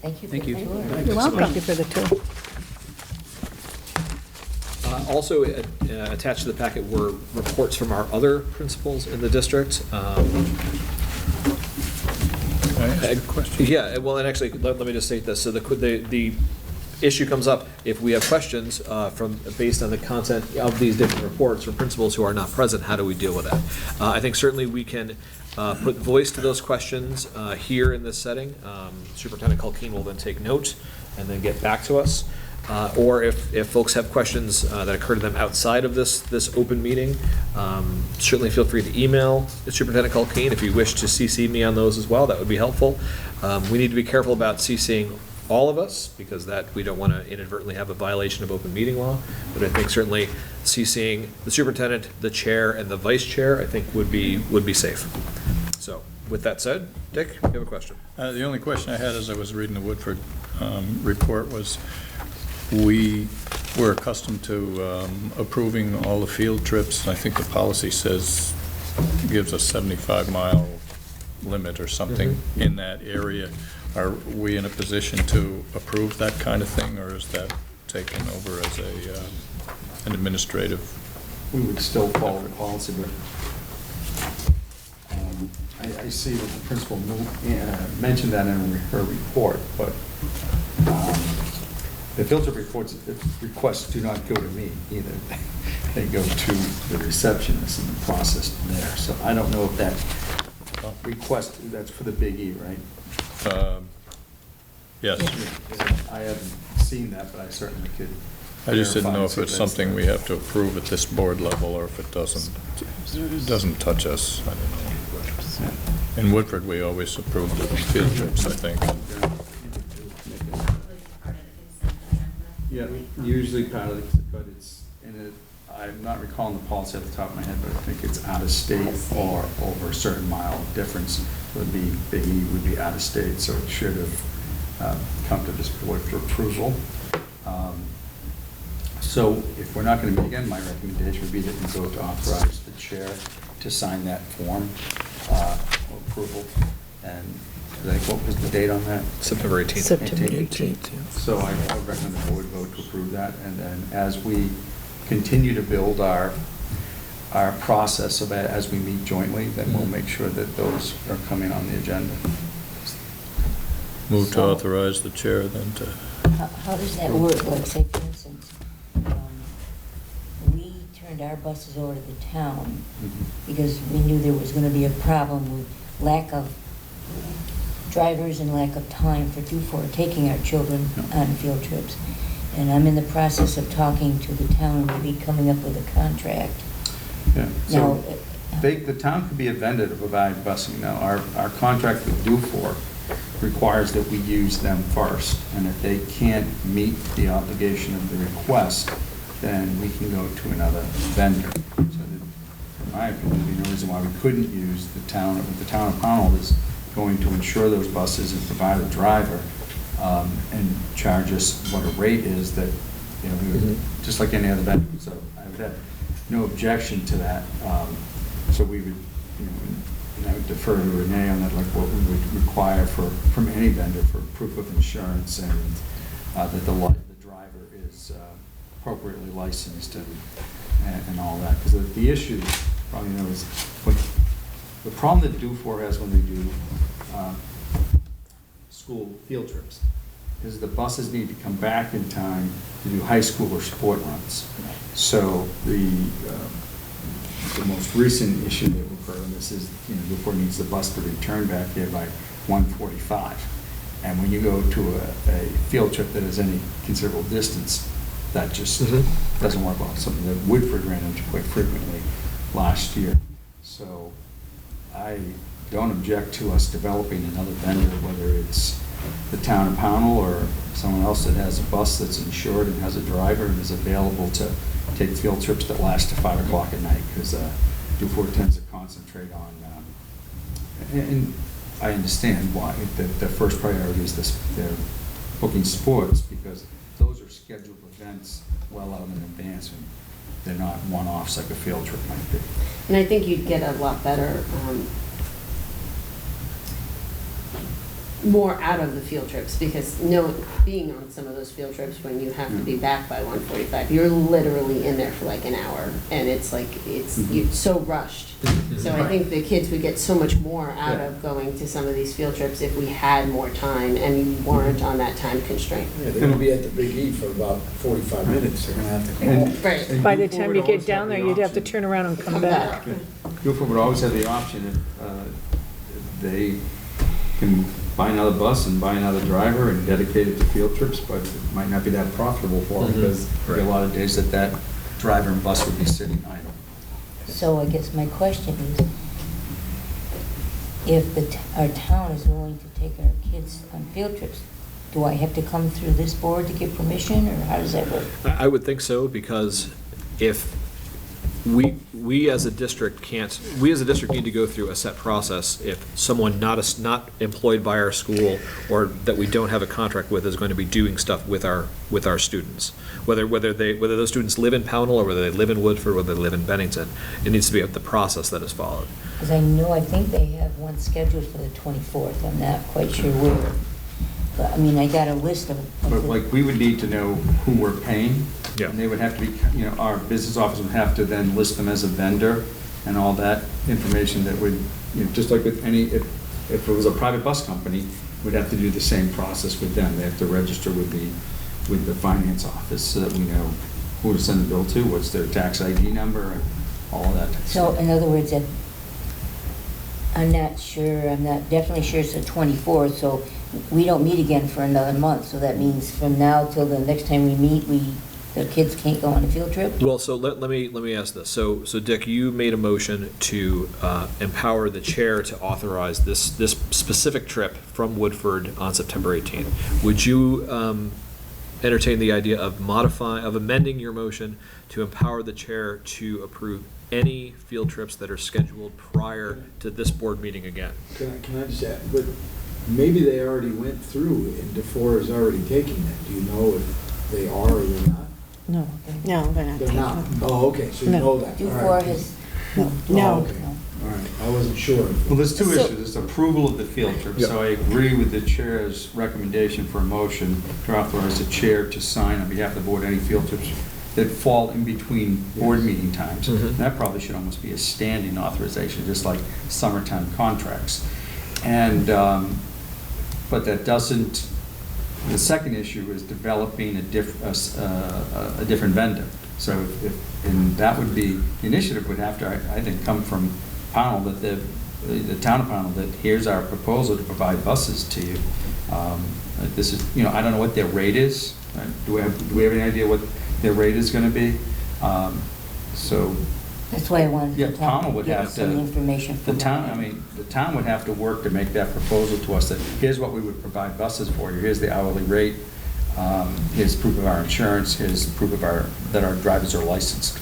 Thank you. Thank you. You're welcome. Thank you for the tour. Also attached to the packet were reports from our other principals in the district. Can I ask a question? Yeah, well, and actually, let me just state this. So the issue comes up if we have questions based on the content of these different reports from principals who are not present, how do we deal with that? I think certainly we can put voice to those questions here in this setting. Superintendent Culkeen will then take note and then get back to us. Or if folks have questions that occur to them outside of this open meeting, certainly feel free to email Superintendent Culkeen if you wish to CC me on those as well. That would be helpful. We need to be careful about CCing all of us because that we don't want to inadvertently have a violation of open meeting law. But I think certainly CCing the superintendent, the chair, and the vice chair, I think would be safe. So with that said, Dick, you have a question? The only question I had as I was reading the Woodford report was, we were accustomed to approving all the field trips. I think the policy says, gives a 75-mile limit or something in that area. Are we in a position to approve that kind of thing, or is that taken over as an administrative? We would still follow the policy, but I see that the principal mentioned that in her report, but the field trip requests do not go to me either. They go to the receptionist and the process there. So I don't know if that request, that's for the Big E, right? Yes. I haven't seen that, but I certainly could. I just didn't know if it's something we have to approve at this board level, or if it doesn't touch us. I don't know. In Woodford, we always approved the field trips, I think. Yeah, usually part of it, but it's I'm not recalling the policy at the top of my head, but I think it's out of state or over a certain mile difference. Would be Big E would be out of state, so it should have come to this board for approval. So if we're not going to meet again, my recommendation would be that we go to authorize the chair to sign that form of approval. And I think, what was the date on that? September 18th. September 18th, yeah. So I would recommend the board vote to approve that, and then as we continue to build our process so that as we meet jointly, then we'll make sure that those are coming on the agenda. Move to authorize the chair then to... How does that work? Like, say, for instance, we turned our buses over to the town because we knew there was going to be a problem with lack of drivers and lack of time for taking our children on field trips. And I'm in the process of talking to the town, maybe coming up with a contract. Yeah. So the town could be a vendor to provide busing. Now, our contract with Dufour requires that we use them first, and if they can't meet the obligation of the request, then we can go to another vendor. So that, in my opinion, there'd be no reason why we couldn't use the town. If the town of Pownell is going to insure those buses and provide a driver and charge us what a rate is, that we would, just like any other vendor. So I would have no objection to that. So we would, and I would defer to Renee on that, like what we would require from any vendor for proof of insurance, and that the driver is appropriately licensed and all that. Because the issue, probably is the problem that Dufour has when they do school field trips is the buses need to come back in time to do high school or sport runs. So the most recent issue that occurred in this is, Dufour needs the bus to return back here by 1:45. And when you go to a field trip that is any considerable distance, that just doesn't work well. Something that Woodford ran into quite frequently last year. So I don't object to us developing another vendor, whether it's the town of Pownell or someone else that has a bus that's insured and has a driver and is available to take field trips that last to 5 o'clock at night, because Dufour tends to concentrate on, and I understand why the first priority is this, they're booking sports, because those are scheduled events well out in advance, and they're not one-offs like a field trip might be. And I think you'd get a lot better, more out of the field trips, because being on some of those field trips when you have to be back by 1:45, you're literally in there for like an hour, and it's like, you're so rushed. So I think the kids would get so much more out of going to some of these field trips if we had more time and you weren't on that time constraint. Yeah, they're gonna be at the Big E for about 45 minutes, they're gonna have to come home. Right. By the time you get down there, you'd have to turn around and come back. Guilford would always have the option if they can buy another bus and buy another driver and dedicate it to field trips, but it might not be that profitable for them, because there are a lot of days that driver and bus would be sitting idle. So I guess my question is, if our town is willing to take our kids on field trips, do I have to come through this board to get permission, or how does that work? I would think so, because if we as a district need to go through a set process if someone not employed by our school or that we don't have a contract with is going to be doing stuff with our students. Whether those students live in Pownell or whether they live in Woodford, whether they live in Bennington, it needs to be the process that is followed. Because I think they have one scheduled for the 24th. I'm not quite sure where. But, I mean, I got a list of But like, we would need to know who we're paying. Yeah. And they would have to be, our business office would have to then list them as a vendor and all that information that would, just like with any, if it was a private bus company, we'd have to do the same process with them. They have to register with the finance office so that we know who to send the bill to, what's their tax ID number, and all of that type of So, stuff. in other words, I'm not definitely sure it's the 24th, so we don't meet again for another month. So that means from now till the next time we meet, the kids can't go on a field trip? Well, so let me ask this. So Dick, you made a motion to empower the chair to authorize this specific trip from Woodford on September 18th. Would you entertain the idea of amending your motion to empower the chair to approve any field trips that are scheduled prior to this board meeting again? Can I just add, but maybe they already went through and DeFore is already taking it. Do you know if they are or they're not? No, they're not. They're not. Oh, okay, so you No. know that. All Dufour right. has, Oh, No. okay. All right, I wasn't sure. Well, there's two So- issues. There's approval of the field trip. So I agree with the chair's recommendation for a motion to authorize the chair to sign on behalf of the board any field trips that fall in between board meeting times. Mhm. That probably should almost be a standing authorization, just like summertime contracts. And, but that doesn't, the second issue is developing a different vendor. So and that would be, the initiative would have to, I think, come from Pownell, that the town of Pownell, that here's our proposal to provide buses to you. This is, I don't know what their rate is. Do we have any idea what their rate is going to be? So. that's why I wanted Yeah, to talk, Pownell would get have some to, information the from town, them. the town would have to work to make that proposal to us, that here's what we would provide buses for you, here's the hourly rate, here's proof of our insurance, here's proof of that our drivers are licensed.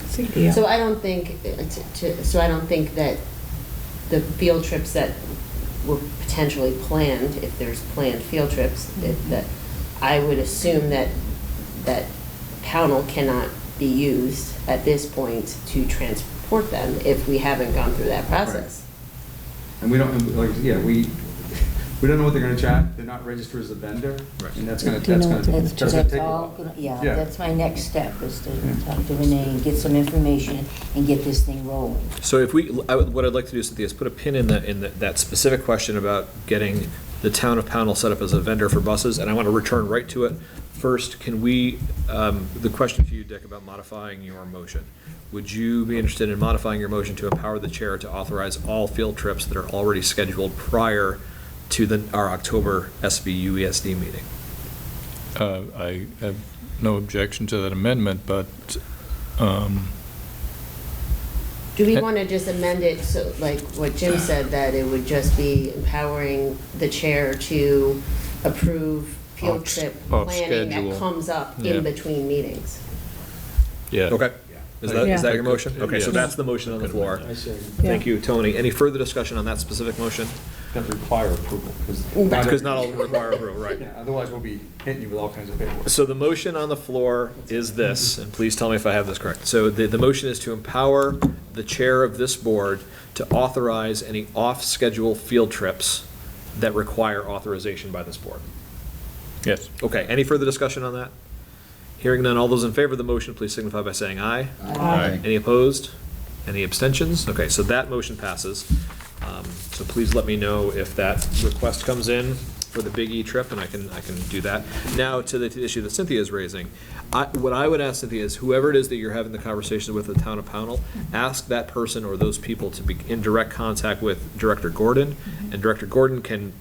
So I don't think, that the field trips that were potentially planned, if there's planned field trips, that I would assume that Pownell cannot be used at this point to transport them if we haven't gone through that process. And we don't, we don't know what they're gonna charge, they're not registered as a vendor, Right. and that's gonna Do you know what take that's a all while. gonna- Yeah, Yeah. that's my next step, is to talk to Renee and get some information and get this thing rolling. So what I'd like to do, Cynthia, is put a pin in that specific question about getting the town of Pownell set up as a vendor for buses, and I want to return right to it. First, can we, the question to you, Dick, about modifying your motion. Would you be interested in modifying your motion to empower the chair to authorize all field trips that are already scheduled prior to our October SVUESD meeting? I have no objection to that amendment, but Do we want to just amend it so, like what Jim said, that it would just be empowering the chair to approve field trip planning schedule. that comes up Yeah. in between meetings? yeah. Okay. Is that your motion? Okay, so Yes. that's the motion on the floor. I say, Thank you, Tony. Any further discussion on that specific motion? that require approval, because. Because not all require approval, right. Yeah, otherwise we'll be hitting you with all kinds of paperwork. So the motion on the floor is this, and please tell me if I have this correct. So the motion is to empower the chair of this board to authorize any off-schedule field trips that require authorization by this board. Yes. Okay, any further discussion on that? Hearing none, all those in favor of the motion, please signify by saying aye. Aye. Any opposed? Any abstentions? Okay, so that motion passes. So please let me know if that request comes in for the Big E trip, and I can do that. Now, to the issue that Cynthia is raising, what I would ask Cynthia is, whoever it is that you're having the conversation with at the town of Pownell, ask that person or those people to be in direct contact with Director Gordon, and Director Gordon can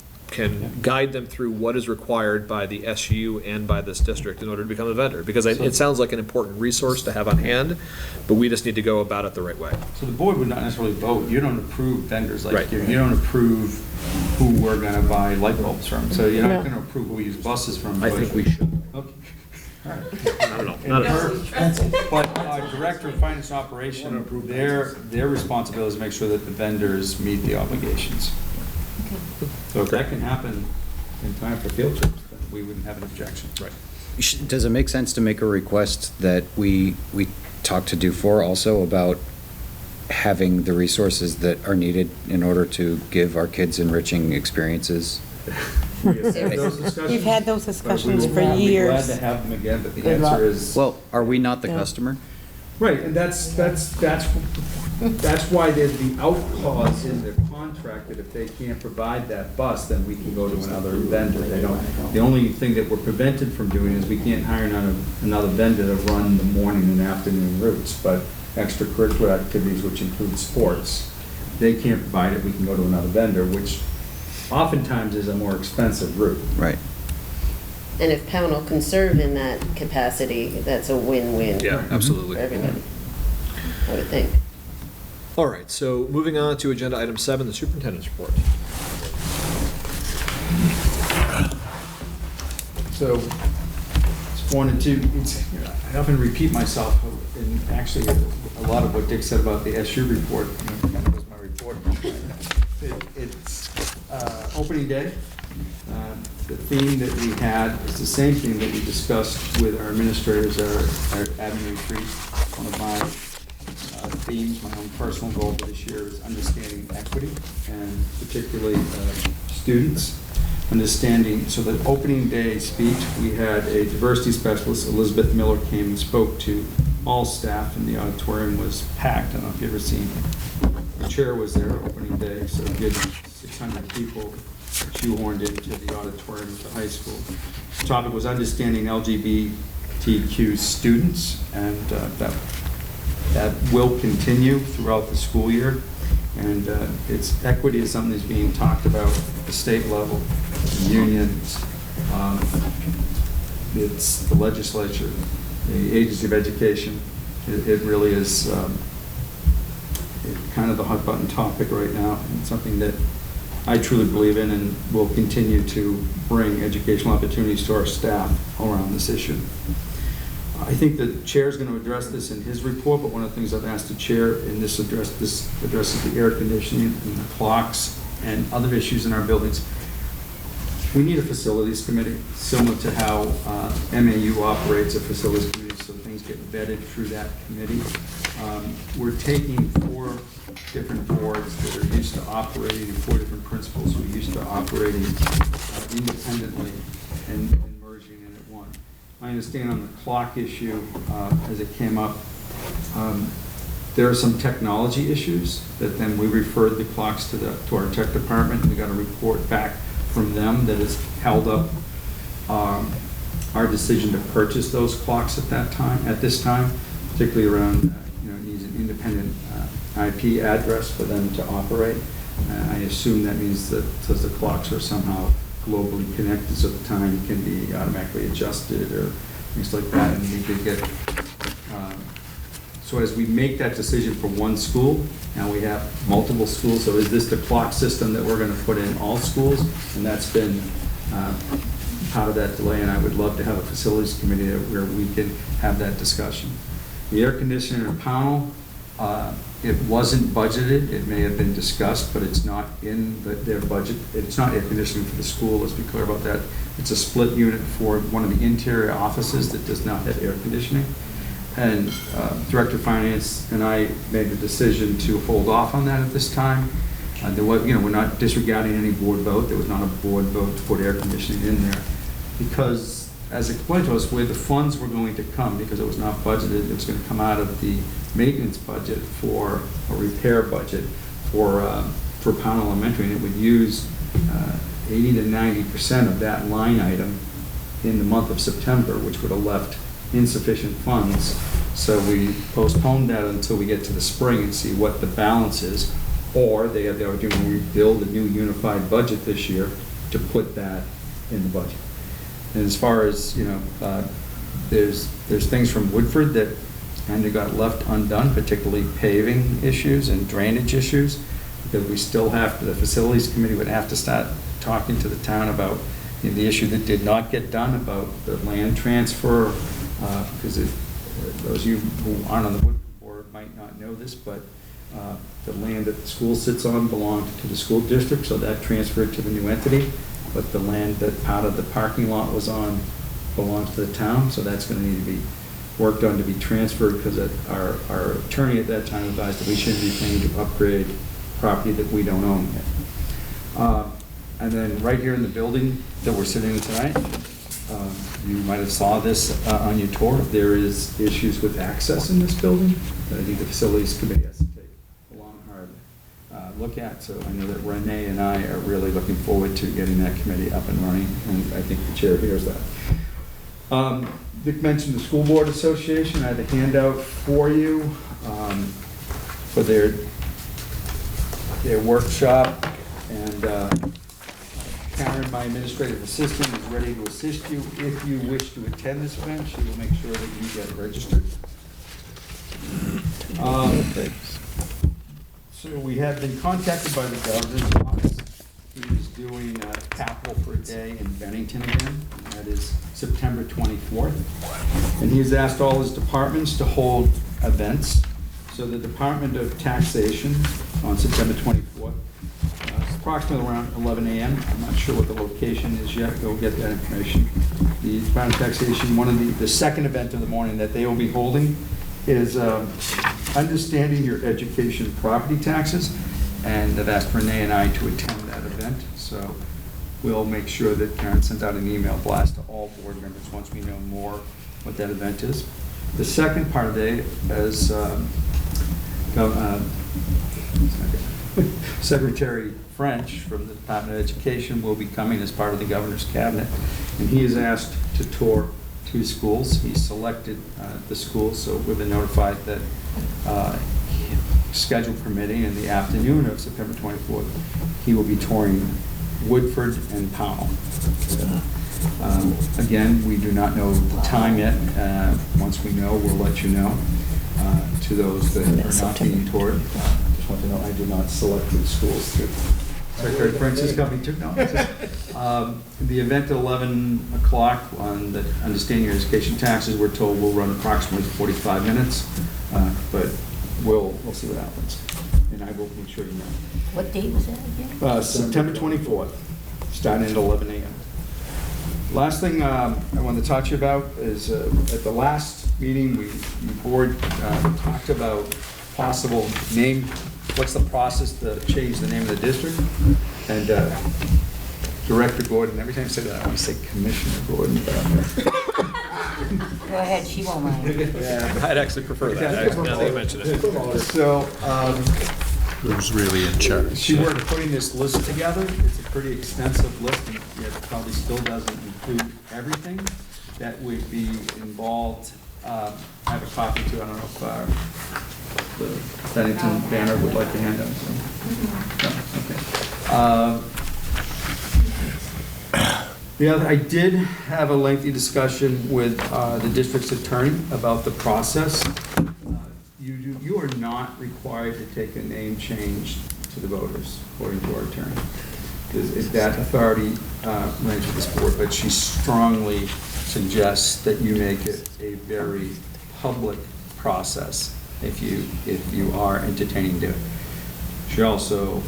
guide them through what is required by the SU and by this district in order to become a vendor. Because it sounds like an important resource to have on hand, but we just need to go about it the right way. So the board would not necessarily vote. You don't approve vendors like Right. you don't approve who we're going to buy light bulbs from. So you're not No. going to approve who we use buses from. I think we should. Okay. Not at all. Not at all. But Director of Finance and Operation, their responsibility is to make sure that the vendors meet the obligations. So if that can happen in time for field trips, then we wouldn't have an objection. Right. Does it make sense to make a request that we talk to Dufour also about having the resources that are needed in order to give our kids enriching experiences? We've had those discussions for We'd be years. glad to have them again, but the answer is. Well, are we not the Yeah. customer? Right, and that's why there's the out clause in the contract, that if they can't provide that bus, then we can go to another vendor. They don't, the only thing that we're prevented from doing is we can't hire another vendor to run the morning and afternoon routes, but extracurricular activities, which include sports, they can't provide it, we can go to another vendor, which oftentimes is a more expensive route. Right. And if Pownell can serve in that capacity, that's a win-win. Yeah, absolutely. For everybody, I would think. All right, so moving on to agenda item 7, the superintendent's report. So, just wanted to, I often repeat myself, and actually a lot of what Dick said about the SU report, kind of was my report. It's opening day. The theme that we had is the same theme that we discussed with our administrators at our admin retreat. One of my themes, my own personal goal for this year is understanding equity, and particularly students. Understanding, so the opening day speech, we had a diversity specialist, Elizabeth Miller, came and spoke to all staff, and the auditorium was packed. I don't know if you've ever seen. The chair was there opening day, so a good 600 people shoehorned into the auditorium at the high school. The topic was understanding LGBTQ students, and that will continue throughout the school year. And equity is something that's being talked about at the state level, the unions, it's the legislature, the agency of education. It really is kind of the hot button topic right now, and something that I truly believe in and will continue to bring educational opportunities to our staff around this issue. I think the chair is going to address this in his report, but one of the things I've asked the chair, and this addresses the air conditioning and the clocks and other issues in our buildings. We need a facilities committee, similar to how MAU operates a facilities committee, so things get vetted through that committee. We're taking 4 different boards that are used to operating, 4 different principals who are used to operating independently and merging in at one. I understand on the clock issue, as it came up, there are some technology issues that then we referred the clocks to our tech department, and we got a report back from them that has held up our decision to purchase those clocks at this time, particularly around needs an independent IP address for them to operate. I assume that means that the clocks are somehow globally connected, so the time can be automatically adjusted or things like that, and we could get. So as we make that decision for one school, now we have multiple schools. So is this the clock system that we're going to put in all schools? And that's been part of that delay. And I would love to have a facilities committee where we can have that discussion. The air conditioner in Pownell, It wasn't budgeted, it may have been discussed, but it's not in their budget. It's not air conditioning for the school, let's be clear about that. It's a split unit for one of the interior offices that does not have air conditioning. And Director of Finance and I made the decision to hold off on that at this time. We're not disregarding any board vote. There was not a board vote to put air conditioning in there. Because, as explained to us, where the funds were going to come, because it was not budgeted, it was going to come out of the maintenance budget for a repair budget for Pownell Elementary, and it would use 80 to 90% of that line item in the month of September, which would have left insufficient funds. So we postponed that until we get to the spring and see what the balance is. Or they have the opportunity to rebuild a new unified budget this year to put that in the budget. And as far as, there's things from Woodford that kind of got left undone, particularly paving issues and drainage issues, because we still have to, the facilities committee would have to start talking to the town about the issue that did not get done about the land transfer, because those of you who aren't on the Woodford board might not know this, but the land that the school sits on belonged to the school district, so that transferred to the new entity. But the land that part of the parking lot was on belongs to the town, so that's going to need to be worked on to be transferred, because our attorney at that time advised that we shouldn't be paying to upgrade property that we don't own yet. And then right here in the building that we're sitting in tonight, you might have saw this on your tour. There is issues with access in this building that I think the facilities committee has to take a long, hard look at. So I know that Renee and I are really looking forward to getting that committee up and running, and I think the chair hears that. Dick mentioned the School Board Association. I have a handout for you for their workshop, and Karen, my administrative assistant, is ready to assist you. If you wish to attend this event, she will make sure that you get registered. So we have been contacted by the governor's office. He is doing capital for a day in Bennington again. That is September 24th. And he has asked all his departments to hold events. So the Department of Taxation on September 24th, approximately around 11 a.m. I'm not sure what the location is yet. Go get that information. The Department of Taxation, one of the second event of the morning that they will be holding is understanding your education property taxes. And they've asked Renee and I to attend that event. So we'll make sure that Karen sends out an email blast to all board members once we know more what that event is. The second part of the day, as Secretary French from the Department of Education will be coming as part of the governor's cabinet, and he is asked to tour 2 schools. He selected the schools, so we've been notified that schedule permitting in the afternoon of September 24th, he will be touring Woodford and Pownell. Again, we do not know the time yet. Once we know, we'll let you know. To those that are not being toured, just want to know I do not select the schools. Secretary Prince's company too. No. The event at 11 o'clock on the Understanding Your Education Taxes, we're told will run approximately 45 minutes, but we'll see what happens, and I will make sure you know. What date was that again? September 24th, starting at 11 a.m. Last thing I want to talk to you about is at the last meeting, the board talked about possible name. What's the process to change the name of the district? And Director Gordon, every time I say that, I want to say Commissioner Gordon. Go ahead, she won't mind. Yeah, I'd actually prefer that, now that you mention it. So, Who's really in charge? she worked putting this list together. It's a pretty extensive list, and yet it probably still doesn't include everything that would be involved. I have a copy too. I don't know if the Bennington banner would like to hand out. So. No, okay. I did have a lengthy discussion with the district's attorney about the process. You are not required to take a name change to the voters, according to our attorney. That authority runs with this board, but she strongly suggests that you make it a very public process. if you are entertaining to it. She also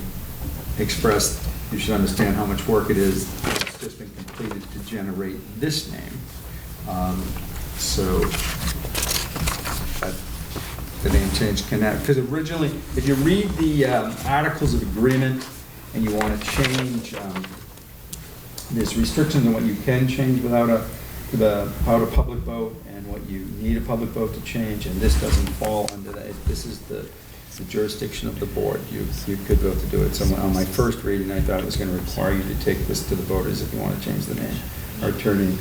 expressed, you should understand how much work it is that's just been completed to generate this name. So the name change connect, because originally, if you read the Articles of Agreement and you want to change, there's restrictions on what you can change without a public vote and what you need a public vote to change, and this doesn't fall under that. This is the jurisdiction of the board. You could vote to do it. So on my first reading, I thought it was going to require you to take this to the voters if you want to change the name. Our attorney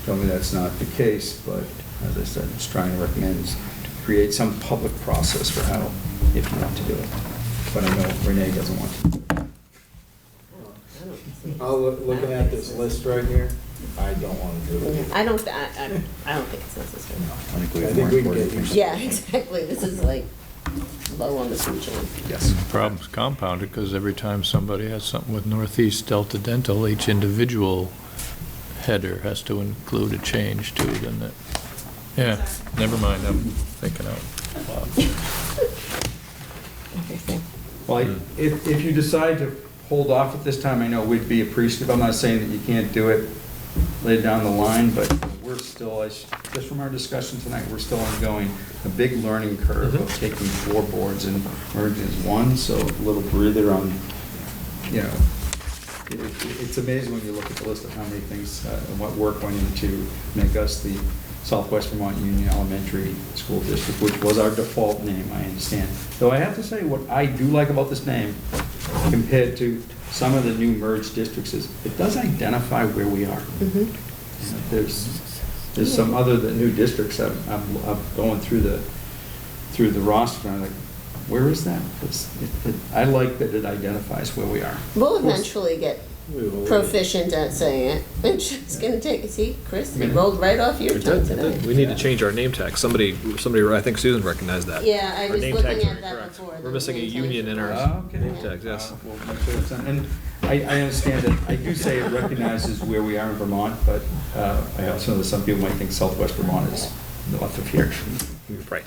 told me that's not the case, but as I said, it's trying to recommend to create some public process for how, if you want to do it. But I know Renee doesn't want to. Looking at this list right here, I don't want to do it. I don't think it's necessary. I think we I have think more we can important get things. Yeah, exactly. This is like low on the food chain. Yes. The problem's compounded because every time somebody has something with Northeast Delta Dental, each individual header has to include a change too, doesn't it? Yeah, never mind, I'm thinking out loud. Everything. Well, if you decide to hold off at this time, I know we'd be appreciative. I'm not saying that you can't do it later down the line, but we're still, just from our discussion tonight, we're still undergoing a big learning curve of taking 4 boards and merging as one, so a little breather on, you know, it's amazing when you look at the list of how many things and what work went into make us the Southwest Vermont Union Elementary School District, which was our default name, I understand. Though I have to say, what I do like about this name, compared to some of the new merged districts, is it does identify where we are. You know, there's some other new districts I'm going through the roster, and I'm like, where is that? I like that it identifies where we are. We'll eventually get proficient at saying it. It's going to take, see, Chris, it rolled right off your tongue tonight. We need to change our name tag. Somebody, I think Susan recognized that. Yeah, I Our was name looking tags are at that incorrect. before. We're missing a union in our Okay. name tags, yes. We'll make sure it's done. And I understand that, I do say it recognizes where we are in Vermont, but I also know that some people might think Southwest Vermont is north of here. Right.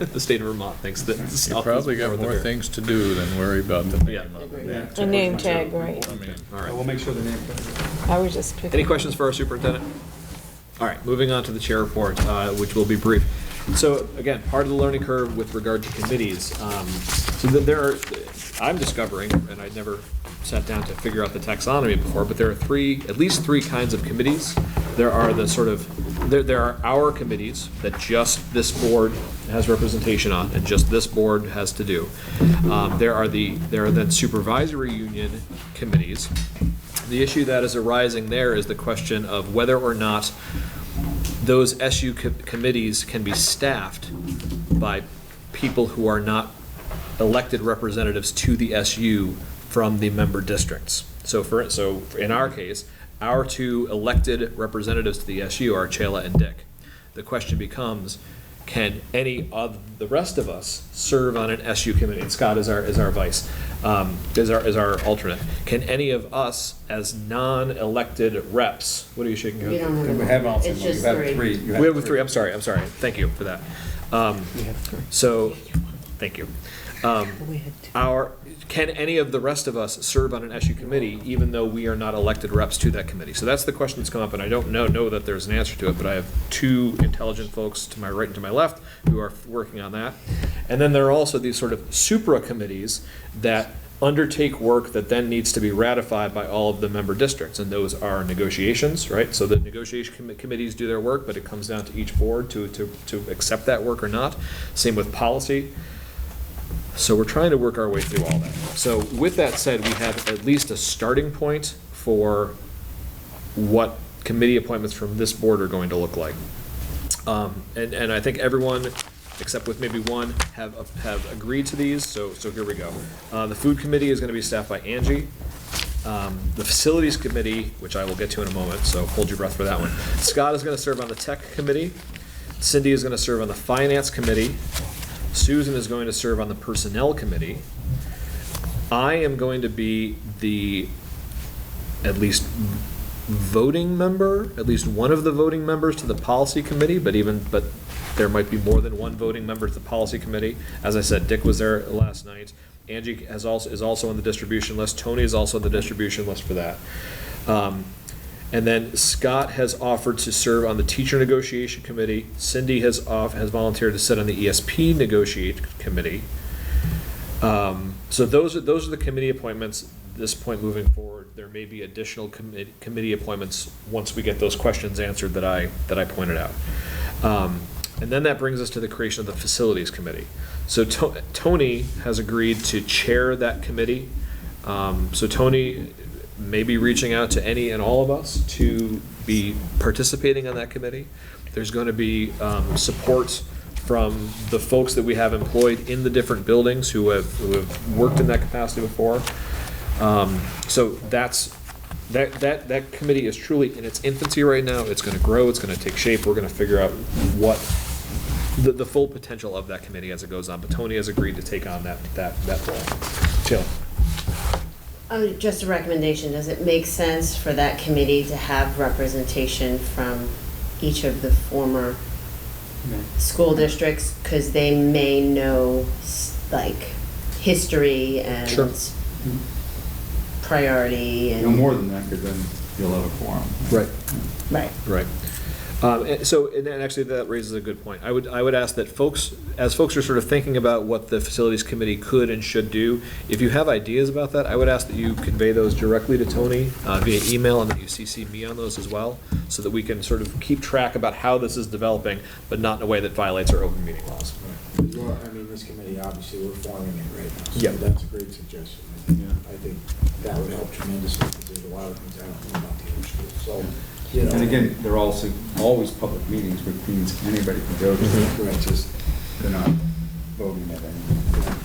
The state of Vermont thinks that. You probably got more things to do than worry about the name of it. Yeah. The name tag, right. I mean, All right. We'll make sure the name tag. I was just picking. Any questions for our superintendent? All right, moving on to the chair report, which will be brief. So again, part of the learning curve with regard to committees. So I'm discovering, and I'd never sat down to figure out the taxonomy before, but there are at least three kinds of committees. There are there are our committees that just this board has representation on, and just this board has to do. There are then supervisory union committees. The issue that is arising there is the question of whether or not those SU committees can be staffed by people who are not elected representatives to the SU from the member districts. So in our case, our 2 elected representatives to the SU are Chayla and Dick. The question becomes, can any of the rest of us serve on an SU committee? And Scott is our vice, is our alternate. Can any of us, as non-elected reps, what are you shaking? We don't We have have It's just three. You We have 3. I'm sorry. Thank you for that. So, thank you. Can any of the rest of us serve on an SU committee, even though we are not elected reps to that committee? So that's the question that's come up, and I don't know that there's an answer to it, but I have 2 intelligent folks to my right and to my left who are working on that. And then there are also these sort of supra committees that undertake work that then needs to be ratified by all of the member districts, and those are negotiations, right? So the negotiation committees do their work, but it comes down to each board to accept that work or not. Same with policy. So we're trying to work our way through all that. So with that said, we have at least a starting point for what committee appointments from this board are going to look like. And I think everyone, except with maybe one, have agreed to these, so here we go. The food committee is going to be staffed by Angie. The facilities committee, which I will get to in a moment, so hold your breath for that one. Scott is going to serve on the tech committee. Cindy is going to serve on the finance committee. Susan is going to serve on the personnel committee. I am going to be at least voting member, at least one of the voting members to the policy committee, but there might be more than one voting member to the policy committee. As I said, Dick was there last night. Angie is also on the distribution list. Tony is also on the distribution list for that. And then Scott has offered to serve on the teacher negotiation committee. Cindy has volunteered to sit on the ESP negotiate committee. So those are the committee appointments. At this point moving forward, there may be additional committee appointments once we get those questions answered that I pointed out. And then that brings us to the creation of the facilities committee. So Tony has agreed to chair that committee. So Tony may be reaching out to any and all of us to be participating on that committee. There's going to be support from the folks that we have employed in the different buildings who have worked in that capacity before. So that committee is truly in its infancy right now. It's going to grow. It's going to take shape. We're going to figure out what the full potential of that committee as it goes on. But Tony has agreed to take on that role. Jill. Just a recommendation, does it make sense for that committee to have representation from each of the former school districts? Because they may know, like, history and Sure. priority and... No more than that, because then you'll have a quorum. Right. Right. And then actually that raises a good point. I would ask that folks are sort of thinking about what the facilities committee could and should do, if you have ideas about that, I would ask that you convey those directly to Tony via email, and that you CC me on those as well, so that we can sort of keep track about how this is developing, but not in a way that violates our open meeting laws. Right. Well, I mean, this committee, obviously, we're forming it right now, so Yep. that's a great suggestion. I think that would help tremendously, because there's a lot of things I don't know about the other schools, so. You know, And again, they're also always public meetings, which means anybody can go to them. Right, just, they're not voting at anything.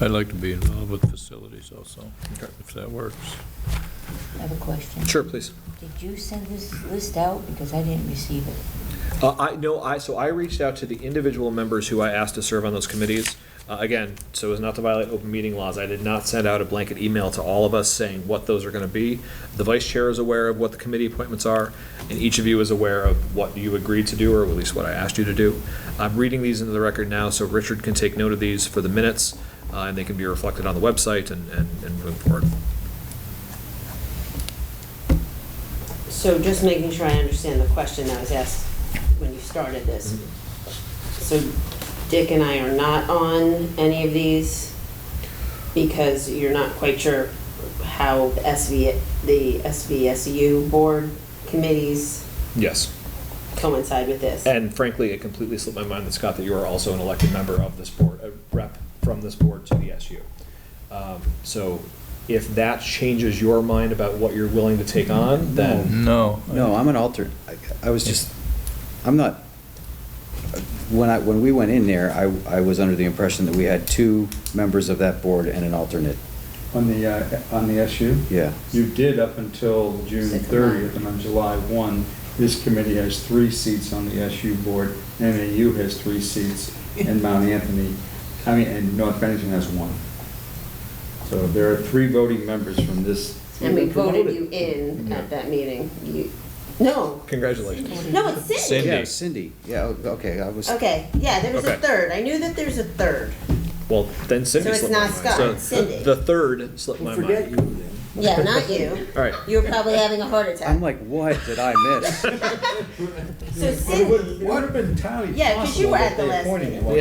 I'd like to be involved with facilities also, if that works. I have a question. Sure, please. Did you send this list out? Because I didn't receive it. So I reached out to the individual members who I asked to serve on those committees. Again, so as not to violate open meeting laws, I did not send out a blanket email to all of us saying what those are going to be. The vice chair is aware of what the committee appointments are, and each of you is aware of what you agreed to do, or at least what I asked you to do. I'm reading these into the record now, so Richard can take note of these for the minutes, and they can be reflected on the website and moving forward. So just making sure I understand the question that was asked when you started this. So Dick and I are not on any of these because you're not quite sure how the SVSU board committees Yes. coincide with this. And frankly, it completely slipped my mind that, Scott, that you are also an elected member of this board, a rep from this board to the SU. So if that changes your mind about what you're willing to take on, then... No. No, I'm an alternate. I'm not, when we went in there, I was under the impression that we had 2 members of that board and an alternate. On the SU? Yeah. You did up until June 30th, and on July 1, this committee has 3 seats on the SU board, MAU has 3 seats, and Mount Anthony, and North Bennington has 1. So there are 3 voting members from this. And we voted you in at that meeting. No. Congratulations. No, it's Cindy. Cindy. Yeah, Cindy. Yeah, okay, I was. Okay, yeah, there was a third. I knew that there's a third. Well, then Cindy So it's slipped my not mind. Scott, So it's Cindy. The third slipped my mind. Forget you then. Yeah, not you. All right. You were probably having a heart attack. I'm like, what did I miss? So It Cindy, would have been entirely Yeah, 'cause you possible were at that the they last appointed meeting. one.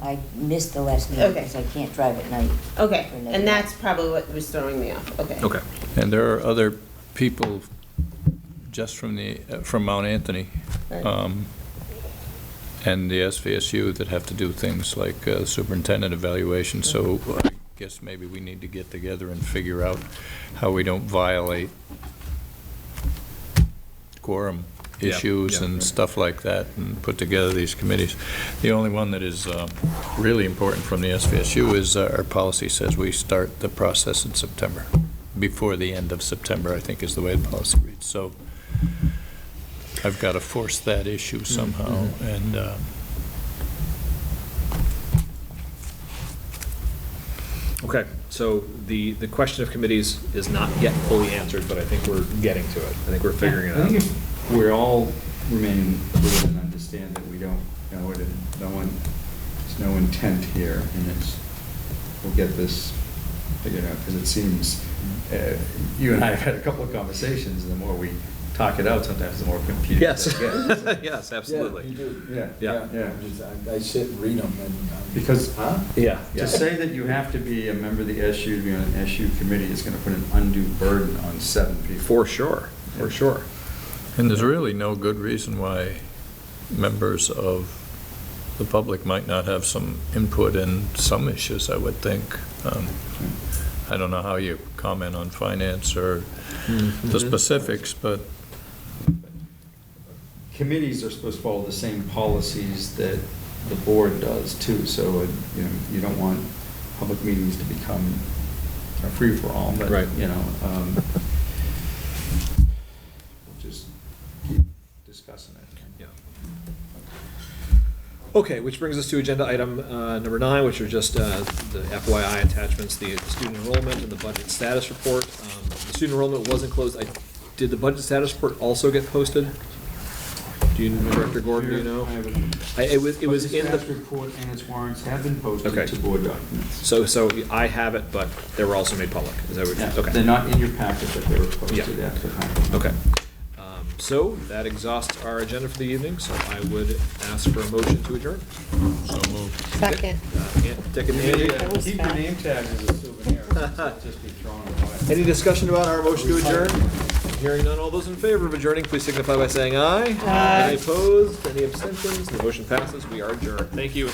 I missed the last meeting Okay. because I can't drive at night. okay, and that's probably what was throwing me off, okay. Okay. And there are other people just from Mount Anthony, Right. and the SVSU that have to do things like superintendent evaluation, so I guess maybe we need to get together and figure out how we don't violate quorum Yeah, issues yeah, and right. stuff like that, and put together these committees. The only one that is really important from the SVSU is our policy says we start the process in September. Before the end of September, I think is the way the policy reads. So I've got to force that issue somehow, and Okay, so the question of committees is not yet fully answered, but I think we're getting to it. I think we're figuring it I think out. if we all remain clear and understand that we don't know it, and there's no intent here, and we'll get this figured out, because it seems, you and I have had a couple of conversations, and the more we talk it out, sometimes the more confused Yes, it gets. yes, absolutely. Yeah, you do. Yeah. I sit and read them and. Because, Yeah. to say that you have to be a member of the SU to be on an SU committee is gonna put an undue burden on 7 people. For sure, for sure. And there's really no good reason why members of the public might not have some input in some issues, I would think. I don't know how you comment on finance or the specifics, but Committees are supposed to follow the same policies that the board does too, so, you don't want public meetings to become a free-for-all, but, Right. we'll just keep discussing it. Yeah. Okay, which brings us to agenda item number 9, which are just the FYI attachments, the student enrollment and the budget status report. The student enrollment wasn't closed. Did the budget status report also get posted? Do you, Director Gordon, do you know? It was in Status the, report and its warrants have been posted Okay. to board documents. so I have it, but they were also made public. Is that what? Yeah, Okay. they're not in your packet, but they were posted Yeah. after the packet. Okay. So that exhausts our agenda for the evening, so I would ask for a motion to adjourn. so moved. Second. Take it, Andy. Keep your name tags as a souvenir, just be thrown away. Any discussion about our motion to adjourn? Hearing none, all those in favor of adjourning, please signify by saying aye. Aye. Any opposed? Any abstentions? The motion passes. We are adjourned. Thank you.